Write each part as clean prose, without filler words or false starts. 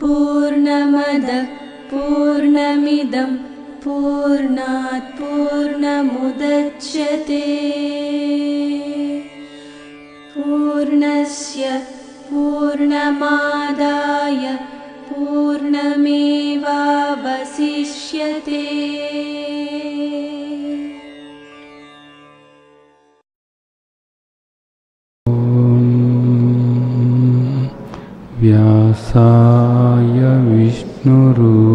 पूर्णमदः पूर्णमिदं पूर्णात् पूर्णमुदच्यते पूर्णस्य पूर्णमादाय पूर्णमेवावशिष्यते। व्यासाय विष्णुरूपाय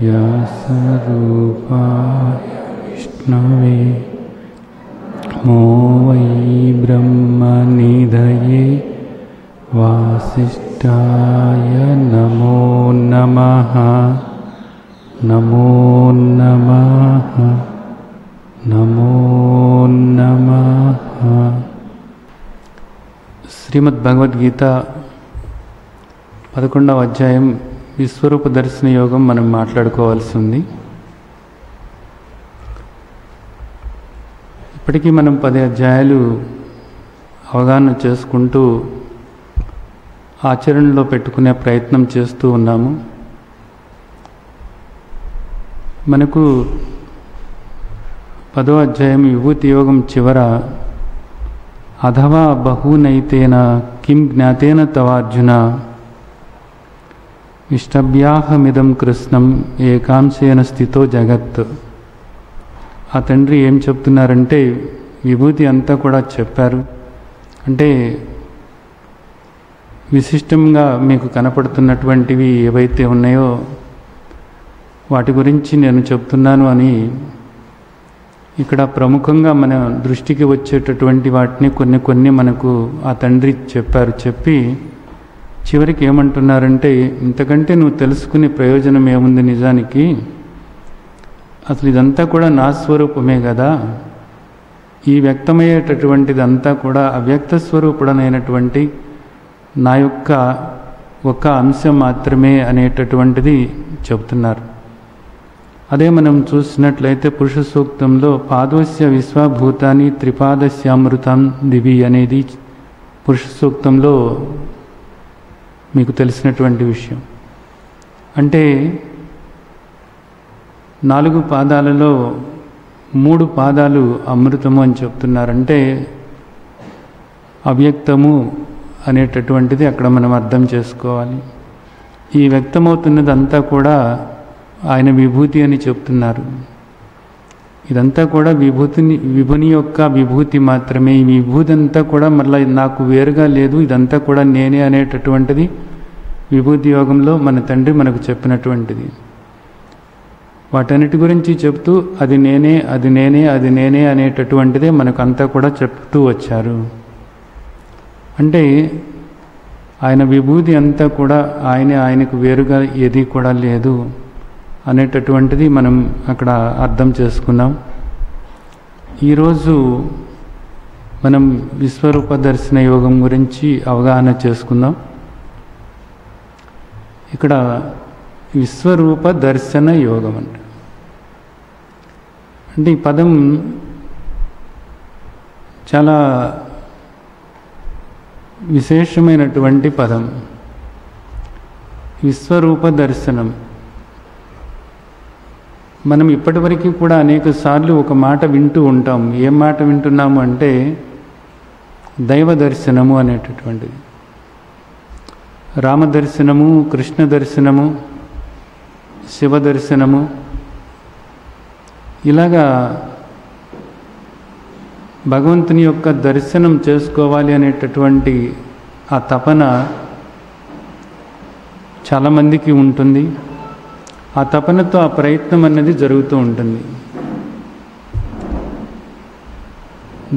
व्यासरूपाय विष्णवे नमो वै ब्रह्मनिधये वासिष्ठाय नमो नमः। नमो नमः नमो नमः। శ్రీమద్ భగవద్గీత 11వ అధ్యాయం విశ్వరూప దర్శన యోగం మనం మాట్లాడుకోవాల్సి ఉంది. ఇప్పటికీ మనం 10 అధ్యాయాలు అవగాహన చేసుకుంటూ ఆచరణలో పెట్టుకునే ప్రయత్నం చేస్తూ ఉన్నాము. మనకు 10వ అధ్యాయం విభూతి యోగం చివర అథవా బహూనైతేన కిం జ్ఞాతేన తవార్జున ఇష్టభ్యాహమిదం కృష్ణం ఏకాంశేన స్థితో జగత్. ఆ తండ్రి ఏం చెప్తున్నారంటే విభూతి అంతా కూడా చెప్పారు. అంటే విశిష్టంగా మీకు కనపడుతున్నటువంటివి ఏవైతే ఉన్నాయో వాటి గురించి నేను చెప్తున్నాను అని ఇక్కడ ప్రముఖంగా మన దృష్టికి వచ్చేటటువంటి వాటిని కొన్ని మనకు ఆ తండ్రి చెప్పారు. చెప్పి చివరికి ఏమంటున్నారంటే ఇంతకంటే నువ్వు తెలుసుకునే ప్రయోజనం ఏముంది, నిజానికి అసలు ఇదంతా కూడా నా స్వరూపమే కదా, ఈ వ్యక్తమయ్యేటటువంటిదంతా కూడా అవ్యక్త స్వరూపుడనైనటువంటి నా యొక్క ఒక అంశం మాత్రమే అనేటటువంటిది చెబుతున్నారు. అదే మనం చూసినట్లయితే పురుష సూక్తంలో పాదోస్య విశ్వభూతాని త్రిపాదస్యామృతం దివి అనేది పురుష సూక్తంలో మీకు తెలిసినటువంటి విషయం. అంటే 4 పాదాలలో 3 పాదాలు అమృతము అని చెప్తున్నారంటే అవ్యక్తము అనేటటువంటిది అక్కడ మనం అర్థం చేసుకోవాలి. ఈ వ్యక్తమవుతున్నదంతా కూడా ఆయన విభూతి అని చెప్తున్నారు. ఇదంతా కూడా విభుని యొక్క విభూతి మాత్రమే. ఈ విభూతి అంతా కూడా మళ్ళీ నాకు వేరుగా లేదు, ఇదంతా కూడా నేనే అనేటటువంటిది విభూతి యోగంలో మన తండ్రి మనకు చెప్పినటువంటిది. వాటన్నిటి గురించి చెప్తూ అది నేనే అది నేనే అది నేనే అనేటటువంటిదే మనకు అంతా కూడా చెప్తూ వచ్చారు. అంటే ఆయన విభూతి అంతా కూడా ఆయనకు వేరుగా ఏది కూడా లేదు అనేటటువంటిది మనం అక్కడ అర్థం చేసుకున్నాం. ఈరోజు మనం విశ్వరూప దర్శన యోగం గురించి అవగాహన చేసుకుందాం. ఇక్కడ విశ్వరూప దర్శన యోగం అంటే ఈ పదం చాలా విశేషమైనటువంటి పదం. విశ్వరూప దర్శనం మనం ఇప్పటివరకు కూడా అనేక సార్లు ఒక మాట వింటూ ఉంటాం. ఏం మాట వింటున్నాము అంటే దైవ దర్శనము అనేటటువంటిది. రామ దర్శనము, కృష్ణ దర్శనము, శివ దర్శనము, ఇలాగా భగవంతుని యొక్క దర్శనం చేసుకోవాలి అనేటటువంటి ఆ తపన చాలామందికి ఉంటుంది. ఆ తపనతో ఆ ప్రయత్నం అన్నది జరుగుతూ ఉంటుంది.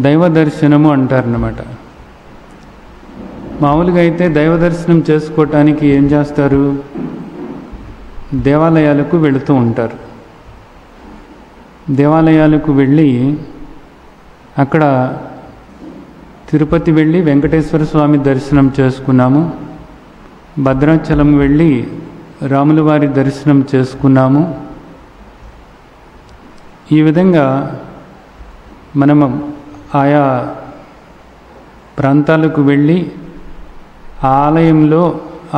దైవ దర్శనము అంటారన్నమాట. మామూలుగా అయితే దైవ దర్శనం చేసుకోవటానికి ఏం చేస్తారు, దేవాలయాలకు వెళుతూ ఉంటారు. దేవాలయాలకు వెళ్ళి అక్కడ తిరుపతి వెళ్ళి వెంకటేశ్వర స్వామి దర్శనం చేసుకున్నాము, భద్రాచలం వెళ్ళి రాముల వారి దర్శనం చేసుకున్నాము. ఈ విధంగా మనము ఆయా ప్రాంతాలకు వెళ్ళి ఆ ఆలయంలో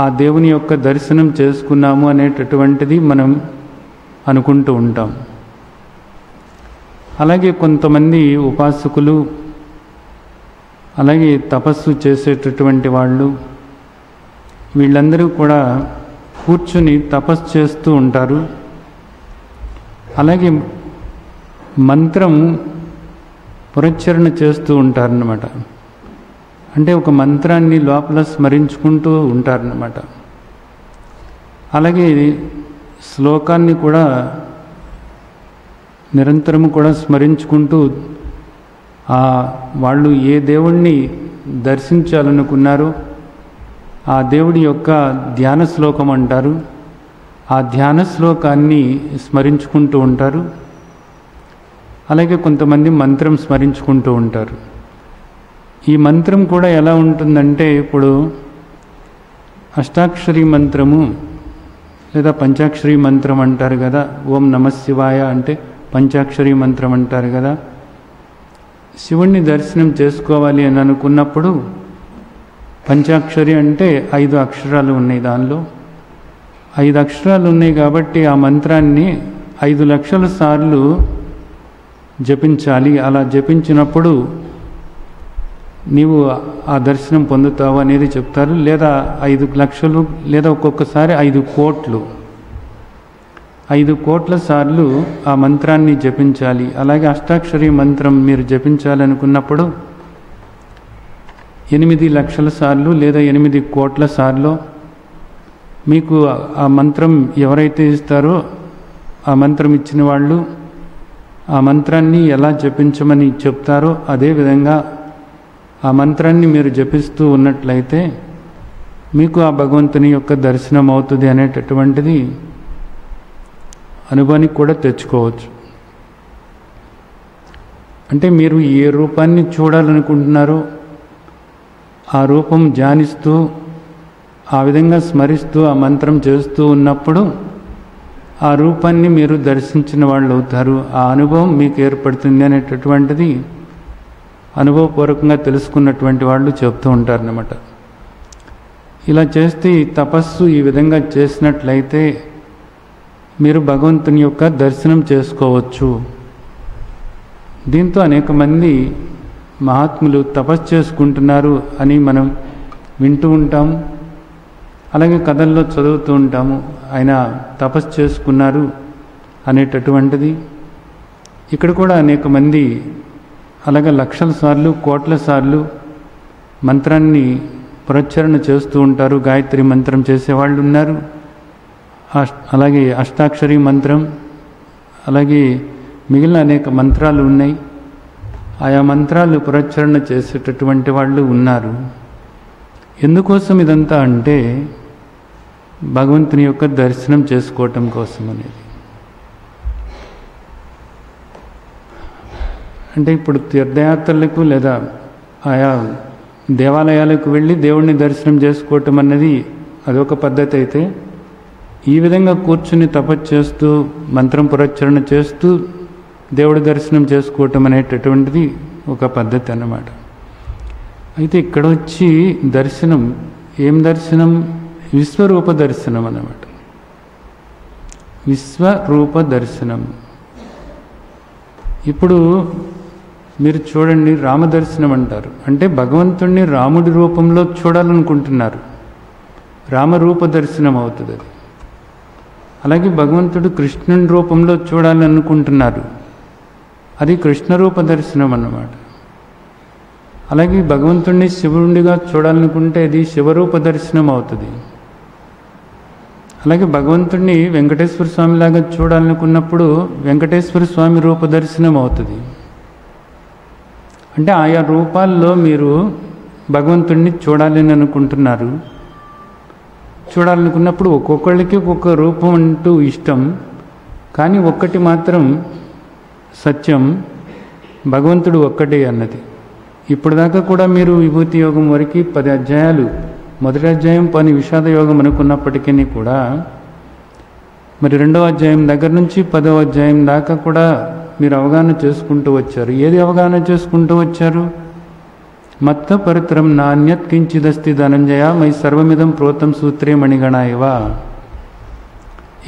ఆ దేవుని యొక్క దర్శనం చేసుకున్నాము అనేటటువంటిది మనం అనుకుంటూ ఉంటాం. అలాగే కొంతమంది ఉపాసకులు, అలాగే తపస్సు చేసేటటువంటి వాళ్ళు, వీళ్ళందరూ కూడా కూర్చుని తపస్సు చేస్తూ ఉంటారు. అలాగే మంత్రం పురచ్ఛరణ చేస్తూ ఉంటారన్నమాట. అంటే ఒక మంత్రాన్ని లోపల స్మరించుకుంటూ ఉంటారన్నమాట. అలాగే శ్లోకాన్ని కూడా నిరంతరం కూడా స్మరించుకుంటూ వాళ్ళు ఏ దేవుణ్ణి దర్శించాలనుకున్నారో ఆ దేవుడి యొక్క ధ్యాన శ్లోకం అంటారు, ఆ ధ్యాన శ్లోకాన్ని స్మరించుకుంటూ ఉంటారు. అలాగే కొంతమంది మంత్రం స్మరించుకుంటూ ఉంటారు. ఈ మంత్రం కూడా ఎలా ఉంటుందంటే, ఇప్పుడు అష్టాక్షరి మంత్రము లేదా పంచాక్షరి మంత్రం అంటారు కదా, ఓం నమః శివాయ అంటే పంచాక్షరి మంత్రం అంటారు కదా. శివుణ్ణి దర్శనం చేసుకోవాలి అని అనుకున్నప్పుడు పంచాక్షరి అంటే 5 అక్షరాలు ఉన్నాయి, దానిలో 5 అక్షరాలు ఉన్నాయి కాబట్టి ఆ మంత్రాన్ని 5 లక్షల సార్లు జపించాలి. అలా జపించినప్పుడు నీవు ఆ దర్శనం పొందుతావు అనేది చెప్తారు. లేదా 5 లక్షలు, లేదా ఒక్కొక్కసారి 5 కోట్లు, 5 కోట్ల సార్లు ఆ మంత్రాన్ని జపించాలి. అలాగే అష్టాక్షరి మంత్రం మీరు జపించాలనుకున్నప్పుడు 8 లక్షల సార్లు లేదా 8 కోట్ల సార్లు మీకు ఆ మంత్రం ఎవరైతే ఇస్తారో ఆ మంత్రం ఇచ్చిన వాళ్ళు ఆ మంత్రాన్ని ఎలా జపించమని చెప్తారో అదేవిధంగా ఆ మంత్రాన్ని మీరు జపిస్తూ ఉన్నట్లయితే మీకు ఆ భగవంతుని యొక్క దర్శనం అవుతుంది అనేటటువంటిది అనుభవానికి కూడా తెచ్చుకోవచ్చు. అంటే మీరు ఏ రూపాన్ని చూడాలనుకుంటున్నారో ఆ రూపం ధ్యానిస్తూ ఆ విధంగా స్మరిస్తూ ఆ మంత్రం చేస్తూ ఉన్నప్పుడు ఆ రూపాన్ని మీరు దర్శించిన వాళ్ళు అవుతారు. ఆ అనుభవం మీకు ఏర్పడుతుంది అనేటటువంటిది అనుభవపూర్వకంగా తెలుసుకున్నటువంటి వాళ్ళు చెప్తూ ఉంటారన్నమాట. ఇలా చేస్తే ఈ తపస్సు ఈ విధంగా చేసినట్లయితే మీరు భగవంతుని యొక్క దర్శనం చేసుకోవచ్చు. దీంతో అనేక మంది మహాత్ములు తపస్సు చేసుకుంటున్నారు అని మనం వింటూ ఉంటాం. అలాగే కథల్లో చదువుతూ ఉంటాము, ఆయన తపస్సు చేసుకున్నారు అనేటటువంటిది. ఇక్కడ కూడా అనేక మంది అలాగే లక్షల సార్లు, కోట్ల సార్లు మంత్రాన్ని పురచ్ఛరణ చేస్తూ ఉంటారు. గాయత్రి మంత్రం చేసేవాళ్ళు ఉన్నారు, అలాగే అష్టాక్షరి మంత్రం, అలాగే మిగిలిన అనేక మంత్రాలు ఉన్నాయి. ఆయా మంత్రాలు పురచ్ఛరణ చేసేటటువంటి వాళ్ళు ఉన్నారు. ఎందుకోసం ఇదంతా అంటే భగవంతుని యొక్క దర్శనం చేసుకోవటం కోసం అనేది. అంటే ఇప్పుడు తీర్థయాత్రలకు లేదా ఆయా దేవాలయాలకు వెళ్ళి దేవుణ్ణి దర్శనం చేసుకోవటం అన్నది అదొక పద్ధతి అయితే, ఈ విధంగా కూర్చుని తపస్సు చేస్తూ మంత్రం పురచ్ఛరణ చేస్తూ దేవుడి దర్శనం చేసుకోవటం అనేటటువంటిది ఒక పద్ధతి అన్నమాట. అయితే ఇక్కడ వచ్చి దర్శనం, ఏం దర్శనం? విశ్వరూప దర్శనం అన్నమాట. విశ్వరూప దర్శనం. ఇప్పుడు మీరు చూడండి, రామదర్శనం అంటారు. అంటే భగవంతుణ్ణి రాముడి రూపంలో చూడాలనుకుంటున్నారు, రామరూప దర్శనం అవుతుంది అది. అలాగే భగవంతుడు కృష్ణుని రూపంలో చూడాలనుకుంటున్నారు, అది కృష్ణరూప దర్శనం అన్నమాట. అలాగే భగవంతుణ్ణి శివుడిగా చూడాలనుకుంటే అది శివరూప దర్శనం అవుతుంది. అలాగే భగవంతుణ్ణి వెంకటేశ్వర స్వామిలాగా చూడాలనుకున్నప్పుడు వెంకటేశ్వర స్వామి రూప దర్శనం అవుతుంది. అంటే ఆయా రూపాల్లో మీరు భగవంతుణ్ణి చూడాలని అనుకుంటున్నారు. చూడాలనుకున్నప్పుడు ఒక్కొక్కళ్ళకి ఒక్కొక్క రూపం అంటూ ఇష్టం. కానీ ఒక్కటి మాత్రం సత్యం, భగవంతుడు ఒక్కటే అన్నది. ఇప్పుడు దాకా కూడా మీరు విభూతి యోగం వరకు 10 అధ్యాయాలు, మొదటి అధ్యాయం పని విషాద యోగం అనుకున్నప్పటికీ కూడా మరి 2వ అధ్యాయం దగ్గర నుంచి 10వ అధ్యాయం దాకా కూడా మీరు అవగాహన చేసుకుంటూ వచ్చారు. ఏది అవగాహన చేసుకుంటూ వచ్చారు? మత్త పరితరం నాణ్యత్ కించిదస్తి ధనంజయ మై సర్వమిదం ప్రోతం సూత్రే మణిగణ ఇవ.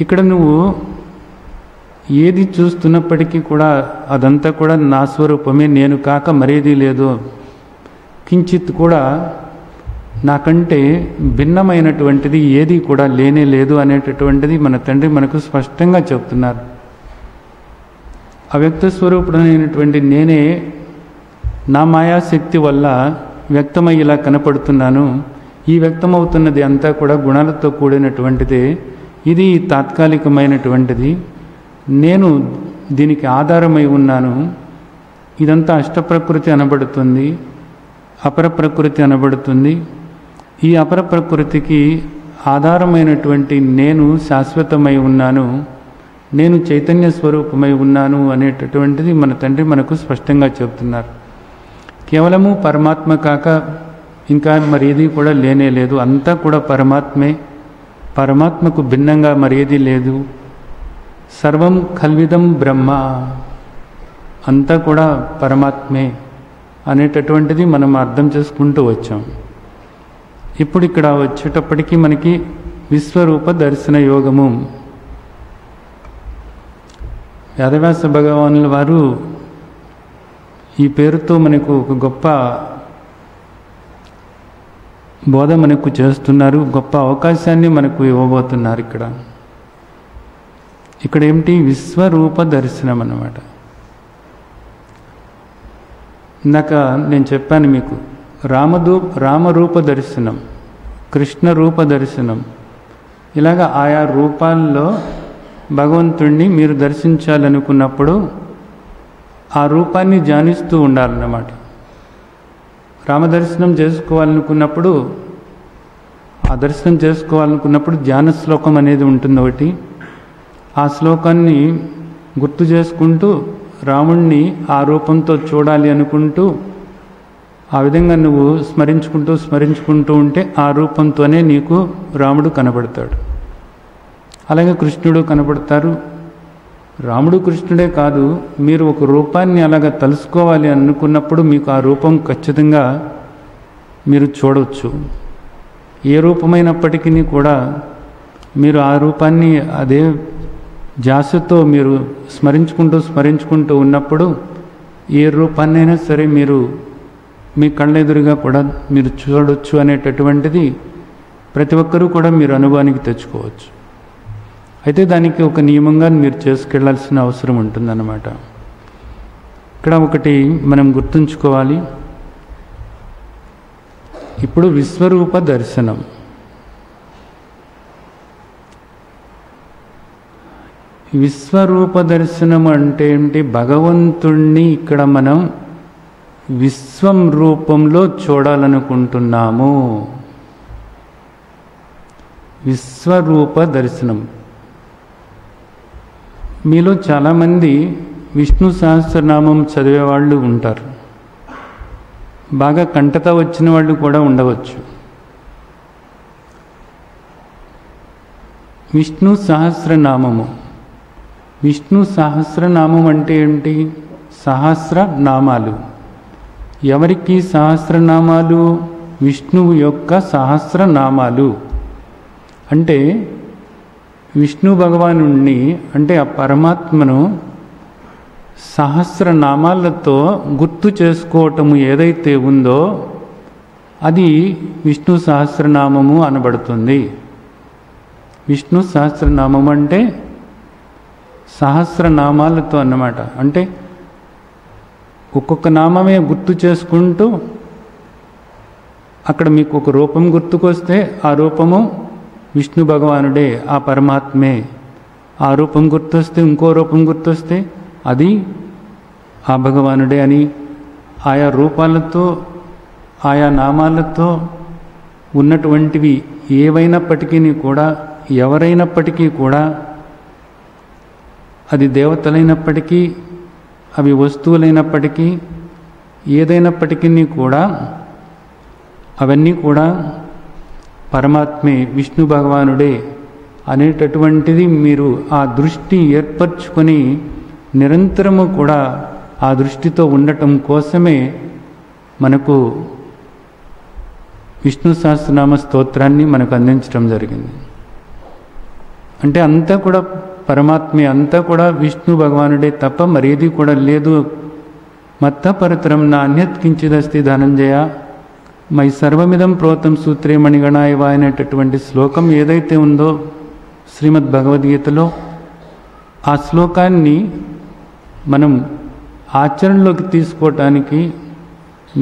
ఇక్కడ నువ్వు ఏది చూస్తున్నప్పటికీ కూడా అదంతా కూడా నా స్వరూపమే, నేను కాక మరేది లేదు, కించిత్ కూడా నాకంటే భిన్నమైనటువంటిది ఏది కూడా లేనే లేదు అనేటటువంటిది మన తండ్రి మనకు స్పష్టంగా చెప్తున్నారు. అవ్యక్త స్వరూపుడైనటువంటి నేనే నా మాయాశక్తి వల్ల వ్యక్తమై ఇలా కనపడుతున్నాను. ఈ వ్యక్తమవుతున్నది అంతా కూడా గుణాలతో కూడినటువంటిదే. ఇది తాత్కాలికమైనటువంటిది. నేను దీనికి ఆధారమై ఉన్నాను. ఇదంతా అష్టప్రకృతి అనబడుతుంది, అపర ప్రకృతి అనబడుతుంది. ఈ అపర ప్రకృతికి ఆధారమైనటువంటి నేను శాశ్వతమై ఉన్నాను, నేను చైతన్య స్వరూపమై ఉన్నాను అనేటటువంటిది మన తండ్రి మనకు స్పష్టంగా చెబుతున్నారు. కేవలము పరమాత్మ కాక ఇంకా మరేది కూడా లేనే లేదు. అంతా కూడా పరమాత్మే, పరమాత్మకు భిన్నంగా మరేది లేదు. సర్వం కల్విదం బ్రహ్మ, అంతా కూడా పరమాత్మే అనేటటువంటిది మనం అర్థం చేసుకుంటూ వచ్చాం. ఇప్పుడు ఇక్కడ వచ్చేటప్పటికీ మనకి విశ్వరూప దర్శన యోగము, వేదవ్యాస భగవానుల వారు ఈ పేరుతో మనకు ఒక గొప్ప బోధ మనకు చేస్తున్నారు, గొప్ప అవకాశాన్ని మనకు ఇవ్వబోతున్నారు. ఇక్కడ ఏమిటి? విశ్వరూప దర్శనం అన్నమాట. ఇందాక నేను చెప్పాను మీకు, రామరూప దర్శనం, కృష్ణ రూప దర్శనం, ఇలాగా ఆయా రూపాల్లో భగవంతుణ్ణి మీరు దర్శించాలనుకున్నప్పుడు ఆ రూపాన్ని ధ్యానిస్తూ ఉండాలన్నమాట. రామదర్శనం చేసుకోవాలనుకున్నప్పుడు, ఆ దర్శనం చేసుకోవాలనుకున్నప్పుడు ధ్యాన శ్లోకం అనేది ఉంటుంది ఒకటి. ఆ శ్లోకాన్ని గుర్తు చేసుకుంటూ రాముణ్ణి ఆ రూపంతో చూడాలి అనుకుంటూ ఆ విధంగా నువ్వు స్మరించుకుంటూ ఉంటే ఆ రూపంతోనే నీకు రాముడు కనబడతాడు. అలాగే కృష్ణుడు కనబడతారు. రాముడు కృష్ణుడే కాదు, మీరు ఒక రూపాన్ని అలాగ తలుసుకోవాలి అనుకున్నప్పుడు మీకు ఆ రూపం ఖచ్చితంగా మీరు చూడవచ్చు. ఏ రూపమైనప్పటికీ కూడా మీరు ఆ రూపాన్ని అదే ధ్యాసతో మీరు స్మరించుకుంటూ ఉన్నప్పుడు ఏ రూపాన్నైనా సరే మీరు మీ కళ్ళెదురుగా కూడా మీరు చూడవచ్చు అనేటటువంటిది ప్రతి ఒక్కరూ కూడా మీరు అనుభవానికి తెచ్చుకోవచ్చు. అయితే దానికి ఒక నియమంగా మీరు చేసుకెళ్లాల్సిన అవసరం ఉంటుందన్నమాట. ఇక్కడ ఒకటి మనం గుర్తుంచుకోవాలి. ఇప్పుడు విశ్వరూప దర్శనం, విశ్వరూప దర్శనం అంటే ఏంటి? భగవంతుణ్ణి ఇక్కడ మనం విశ్వం రూపంలో చూడాలనుకుంటున్నాము. విశ్వరూప దర్శనం. మీలో చాలామంది విష్ణు సహస్రనామం చదివేవాళ్ళు ఉంటారు, బాగా కంటత వచ్చిన వాళ్ళు కూడా ఉండవచ్చు. విష్ణు సహస్రనామము, విష్ణు సహస్రనామం అంటే ఏంటి? సహస్ర నామాలు. ఎవరికి సహస్రనామాలు? విష్ణువు యొక్క సహస్రనామాలు. అంటే విష్ణు భగవానుణ్ణి, అంటే ఆ పరమాత్మను సహస్రనామాలతో గుర్తు చేసుకోవటము ఏదైతే ఉందో అది విష్ణు సహస్రనామము అనబడుతుంది. విష్ణు సహస్రనామం అంటే సహస్రనామాలతో అన్నమాట. అంటే ఒక్కొక్క నామమే గుర్తు చేసుకుంటూ అక్కడ మీకు ఒక రూపం గుర్తుకొస్తే ఆ రూపము విష్ణు భగవానుడే, ఆ పరమాత్మే. ఆ రూపం గుర్తొస్తే ఇంకో రూపం గుర్తొస్తే అది ఆ భగవానుడే అని ఆయా రూపాలతో ఆయా నామాలతో ఉన్నటువంటివి ఏవైనప్పటికీ కూడా, ఎవరైనప్పటికీ కూడా, అది దేవతలైనప్పటికీ అవి వస్తువులైనప్పటికీ ఏదైనప్పటికీ కూడా అవన్నీ కూడా పరమాత్మే, విష్ణు భగవానుడే అనేటటువంటిది మీరు ఆ దృష్టి ఏర్పరచుకొని నిరంతరము కూడా ఆ దృష్టితో ఉండటం కోసమే మనకు విష్ణు సహస్రనామ స్తోత్రాన్ని మనకు అందించడం జరిగింది. అంటే అంతా కూడా పరమాత్మే, అంతా కూడా విష్ణు భగవానుడే తప్ప మరేది కూడా లేదు. మత్త పరతరం నాణ్యత్ కించిదస్తి ధనంజయ మై సర్వమిదం ప్రోతం సూత్రే మణిగణాయవ అనేటటువంటి శ్లోకం ఏదైతే ఉందో శ్రీమద్ భగవద్గీతలో, ఆ శ్లోకాన్ని మనం ఆచరణలోకి తీసుకోవటానికి,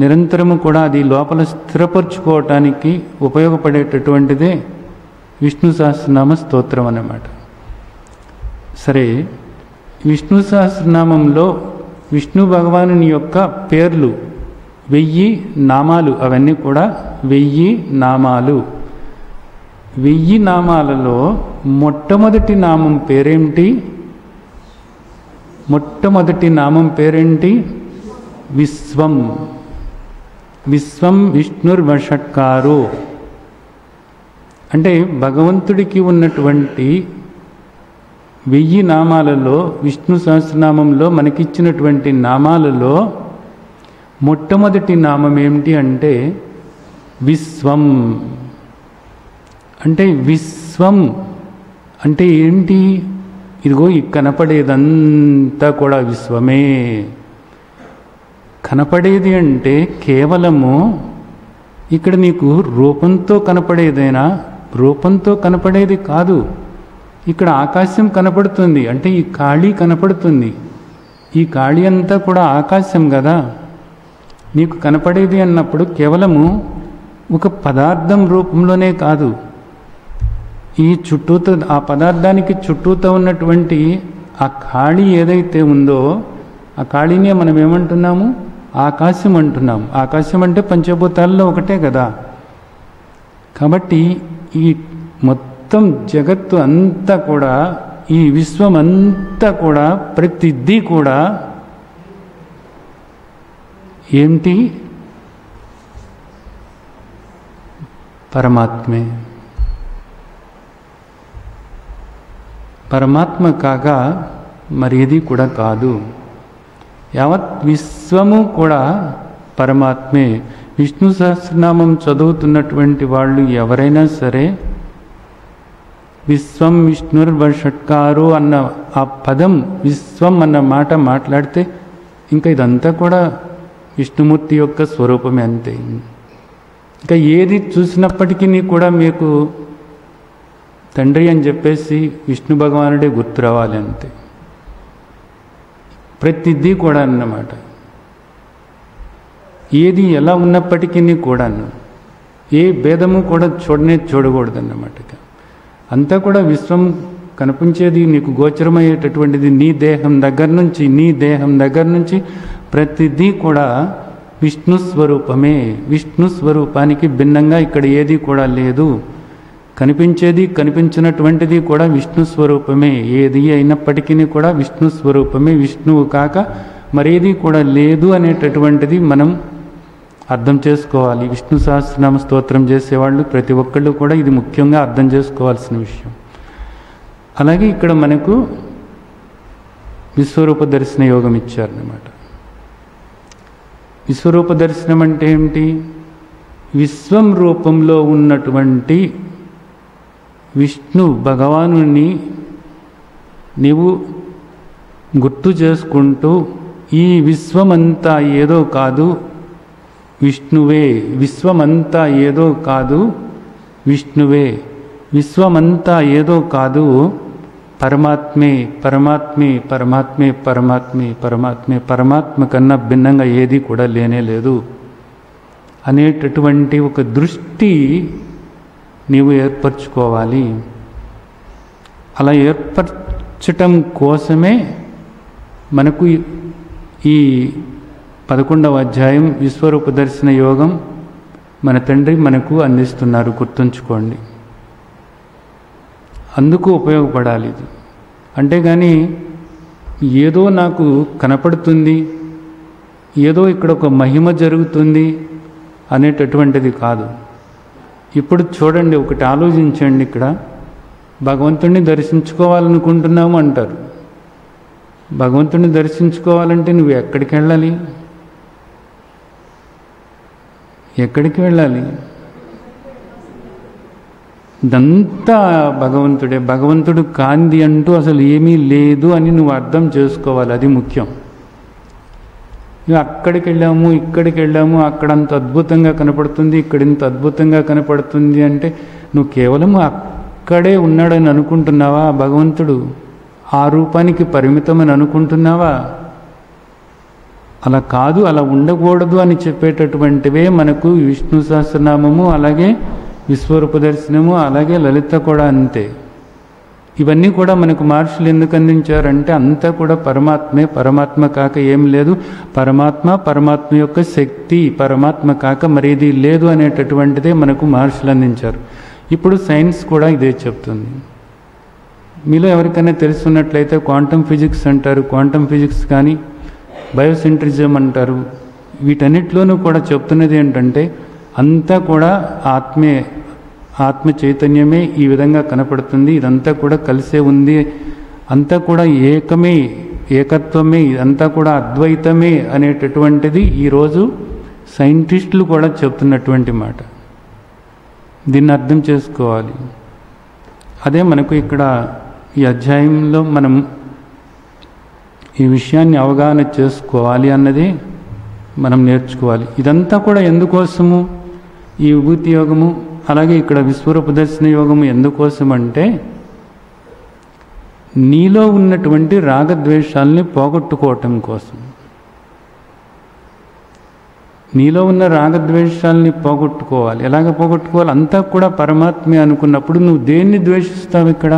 నిరంతరము కూడా అది లోపల స్థిరపరచుకోవటానికి ఉపయోగపడేటటువంటిదే విష్ణు సహస్రనామ స్తోత్రం అన్నమాట. సరే, విష్ణు సహస్రనామంలో విష్ణు భగవానుని యొక్క పేర్లు 1000 నామాలు, అవన్నీ కూడా 1000 నామాలు. 1000 నామాలలో మొట్టమొదటి నామం పేరేంటి? మొట్టమొదటి నామం పేరేంటి? విశ్వం. విశ్వం విష్ణుర్వషట్కారో. అంటే భగవంతుడికి ఉన్నటువంటి 1000 నామాలలో, విష్ణు సహస్రనామంలో మనకిచ్చినటువంటి నామాలలో మొట్టమొదటి నామం ఏమిటి అంటే విశ్వం. అంటే విశ్వం అంటే ఏంటి? ఇదిగో ఈ కనపడేదంతా కూడా విశ్వమే. కనపడేది అంటే కేవలము ఇక్కడ నీకు రూపంతో కనపడేదేనా? రూపంతో కనపడేది కాదు. ఇక్కడ ఆకాశం కనపడుతుంది, అంటే ఈ ఖాళీ కనపడుతుంది. ఈ ఖాళీ అంతా కూడా ఆకాశం కదా. నీకు కనపడేది అన్నప్పుడు కేవలము ఒక పదార్థం రూపంలోనే కాదు, ఈ చుట్టూతో, ఆ పదార్థానికి చుట్టూతో ఉన్నటువంటి ఆ ఖాళీ ఏదైతే ఉందో ఆ ఖాళీనే మనం ఏమంటున్నాము? ఆకాశం అంటున్నాము. ఆకాశం అంటే పంచభూతాల్లో ఒకటే కదా. కాబట్టి ఈ మొత్తం జగత్తు అంతా కూడా, ఈ విశ్వం అంతా కూడా, ప్రతిదీ కూడా ఏంటి? పరమాత్మే. పరమాత్మ కాగా మరేది కూడా కాదు. యావత్ విశ్వము కూడా పరమాత్మే. విష్ణు సహస్రనామం చదువుతున్నటువంటి వాళ్ళు ఎవరైనా సరే విశ్వం విష్ణుర్వషట్కారో అన్న ఆ పదం, విశ్వం అన్న మాట మాట్లాడితే ఇంకా ఇదంతా కూడా విష్ణుమూర్తి యొక్క స్వరూపమే, అంతే. ఇంకా ఏది చూసినప్పటికీ కూడా మీకు తండ్రి అని చెప్పేసి విష్ణు భగవానుడే గుర్తు రావాలి, అంతే. ప్రతిదీ కూడా అన్నమాట. ఏది ఎలా ఉన్నప్పటికీ కూడాను ఏ భేదము కూడా చూడకూడదన్నమాట. అంతా కూడా విశ్వం కనిపించేది, నీకు గోచరమయ్యేటటువంటిది నీ దేహం దగ్గర నుంచి ప్రతిదీ కూడా విష్ణు స్వరూపమే. విష్ణు స్వరూపానికి భిన్నంగా ఇక్కడ ఏది కూడా లేదు. కనిపించేది కనిపించినటువంటిది కూడా విష్ణు స్వరూపమే. ఏది అయినప్పటికీ కూడా విష్ణు స్వరూపమే, విష్ణువు కాక మరేది కూడా లేదు అనేటటువంటిది మనం అర్థం చేసుకోవాలి. విష్ణు సహస్రనామ స్తోత్రం చేసేవాళ్ళు ప్రతి ఒక్కళ్ళు కూడా ఇది ముఖ్యంగా అర్థం చేసుకోవాల్సిన విషయం. అలాగే ఇక్కడ మనకు విశ్వరూప దర్శన యోగం ఇచ్చారన్నమాట. విశ్వరూప దర్శనం అంటే ఏమిటి? విశ్వం రూపంలో ఉన్నటువంటి విష్ణు భగవానుని నీవు గుర్తు చేసుకుంటూ, ఈ విశ్వమంతా ఏదో కాదు విష్ణువే, విశ్వమంతా ఏదో కాదు విష్ణువే, విశ్వమంతా ఏదో కాదు పరమాత్మే, పరమాత్మే, పరమాత్మే, పరమాత్మే, పరమాత్మే, పరమాత్మ కన్నా భిన్నంగా ఏది కూడా లేనే లేదు అనేటటువంటి ఒక దృష్టి నీవు ఏర్పరచుకోవాలి. అలా ఏర్పరచటం కోసమే మనకు ఈ 11వ అధ్యాయం విశ్వరూప దర్శన యోగం మన తండ్రి మనకు అందిస్తున్నారు, గుర్తుంచుకోండి. అందుకు ఉపయోగపడాలి ఇది. అంతేగాని ఏదో నాకు కనపడుతుంది, ఏదో ఇక్కడ ఒక మహిమ జరుగుతుంది అనేటటువంటిది కాదు. ఇప్పుడు చూడండి, ఒకటి ఆలోచించండి. ఇక్కడ భగవంతుడిని దర్శించుకోవాలనుకుంటున్నాము అంటారు. భగవంతుని దర్శించుకోవాలంటే నువ్వు ఎక్కడికి వెళ్ళాలి? ఎక్కడికి వెళ్ళాలి? ఇదంతా భగవంతుడే. భగవంతుడు కాంది అంటూ అసలు ఏమీ లేదు అని నువ్వు అర్థం చేసుకోవాలి. అది ముఖ్యం. అక్కడికి వెళ్ళాము, ఇక్కడికి వెళ్ళాము, అక్కడ అంత అద్భుతంగా కనపడుతుంది, ఇక్కడ ఇంత అద్భుతంగా కనపడుతుంది అంటే నువ్వు కేవలం అక్కడే ఉన్నాడని అనుకుంటున్నావా? భగవంతుడు ఆ రూపానికి పరిమితమని అనుకుంటున్నావా? అలా కాదు, అలా ఉండకూడదు అని చెప్పేటటువంటివే మనకు విష్ణు సహస్రనామము, అలాగే విశ్వరూప దర్శనము, అలాగే లలిత కూడా అంతే. ఇవన్నీ కూడా మనకు మహర్షులు ఎందుకు అందించారంటే అంతా కూడా పరమాత్మే, పరమాత్మ కాక ఏం లేదు, పరమాత్మ, పరమాత్మ యొక్క శక్తి, పరమాత్మ కాక మరేది లేదు అనేటటువంటిదే మనకు మహర్షులు అందించారు. ఇప్పుడు సైన్స్ కూడా ఇదే చెప్తుంది. మీలో ఎవరికైనా తెలుసున్నట్లయితే క్వాంటమ్ ఫిజిక్స్ అంటారు, క్వాంటమ్ ఫిజిక్స్ కానీ బయోసెంట్రిజం అంటారు. వీటన్నిటిలోనూ కూడా చెప్తున్నది ఏంటంటే అంతా కూడా ఆత్మే, ఆత్మ చైతన్యమే ఈ విధంగా కనపడుతుంది, ఇదంతా కూడా కలిసే ఉంది, అంతా కూడా ఏకమే, ఏకత్వమే, ఇదంతా కూడా అద్వైతమే అనేటటువంటిది ఈరోజు సైంటిస్టులు కూడా చెప్తున్నటువంటి మాట. దీన్ని అర్థం చేసుకోవాలి. అదే మనకు ఇక్కడ ఈ అధ్యాయంలో మనం ఈ విషయాన్ని అవగాహన చేసుకోవాలి అన్నది మనం నేర్చుకోవాలి. ఇదంతా కూడా ఎందుకోసము? ఈ విభూతి యోగము, అలాగే ఇక్కడ విశ్వరూప దర్శన యోగము ఎందుకోసం అంటే నీలో ఉన్నటువంటి రాగద్వేషాలని పోగొట్టుకోవటం కోసం. నీలో ఉన్న రాగద్వేషాలని పోగొట్టుకోవాలి. ఎలాగ పోగొట్టుకోవాలి? అంతా కూడా పరమాత్మే అనుకున్నప్పుడు నువ్వు దేన్ని ద్వేషిస్తావు ఇక్కడ?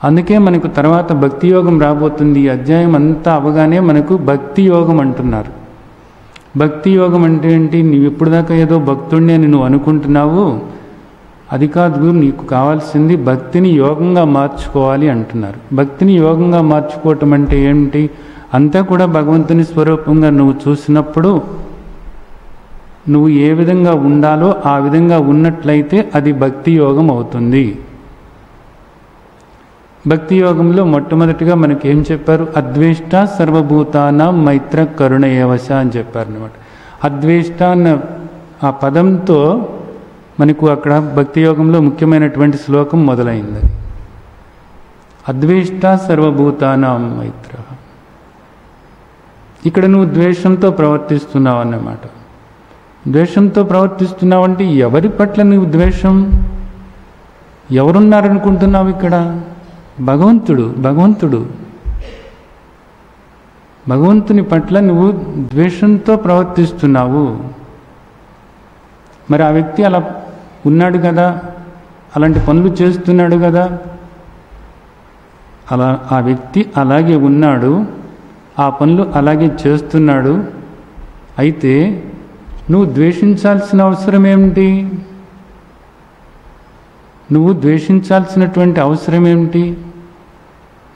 అందుకే మనకు తర్వాత భక్తి యోగం రాబోతుంది. ఈ అధ్యాయం అంతా అవగానే మనకు భక్తి యోగం అంటున్నారు. భక్తి యోగం అంటే ఏంటి? నీవు ఇప్పుడు దాకా ఏదో భక్తుడిని అని నువ్వు అనుకుంటున్నావు, అది కాదు, నీకు కావాల్సింది భక్తిని యోగంగా మార్చుకోవాలి అంటున్నారు. భక్తిని యోగంగా మార్చుకోవటం అంటే ఏమిటి? అంతా కూడా భగవంతుని స్వరూపంగా నువ్వు చూసినప్పుడు నువ్వు ఏ విధంగా ఉండాలో ఆ విధంగా ఉన్నట్లయితే అది భక్తి యోగం అవుతుంది. భక్తి యోగంలో మొట్టమొదటిగా మనకి ఏం చెప్పారు? అద్వేష్ట సర్వభూతానాం మైత్ర కరుణ ఏవశ అని చెప్పారు అనమాట. అద్వేష్ట అన్న ఆ పదంతో మనకు అక్కడ భక్తి యోగంలో ముఖ్యమైనటువంటి శ్లోకం మొదలైంది. అద్వేష్ట సర్వభూతానాం మైత్ర. ఇక్కడ నువ్వు ద్వేషంతో ప్రవర్తిస్తున్నావు అన్నమాట. ద్వేషంతో ప్రవర్తిస్తున్నావంటే ఎవరి పట్ల నువ్వు ద్వేషం? ఎవరున్నారనుకుంటున్నావు ఇక్కడ? భగవంతుడు. భగవంతుని పట్ల నువ్వు ద్వేషంతో ప్రవర్తిస్తున్నావు. మరి ఆ వ్యక్తి అలా ఉన్నాడు కదా, అలాంటి పనులు చేస్తున్నాడు కదా, అలా ఆ వ్యక్తి అలాగే ఉన్నాడు, ఆ పనులు అలాగే చేస్తున్నాడు. అయితే నువ్వు ద్వేషించాల్సిన అవసరం ఏమిటి? నువ్వు ద్వేషించాల్సినటువంటి అవసరం ఏమిటి?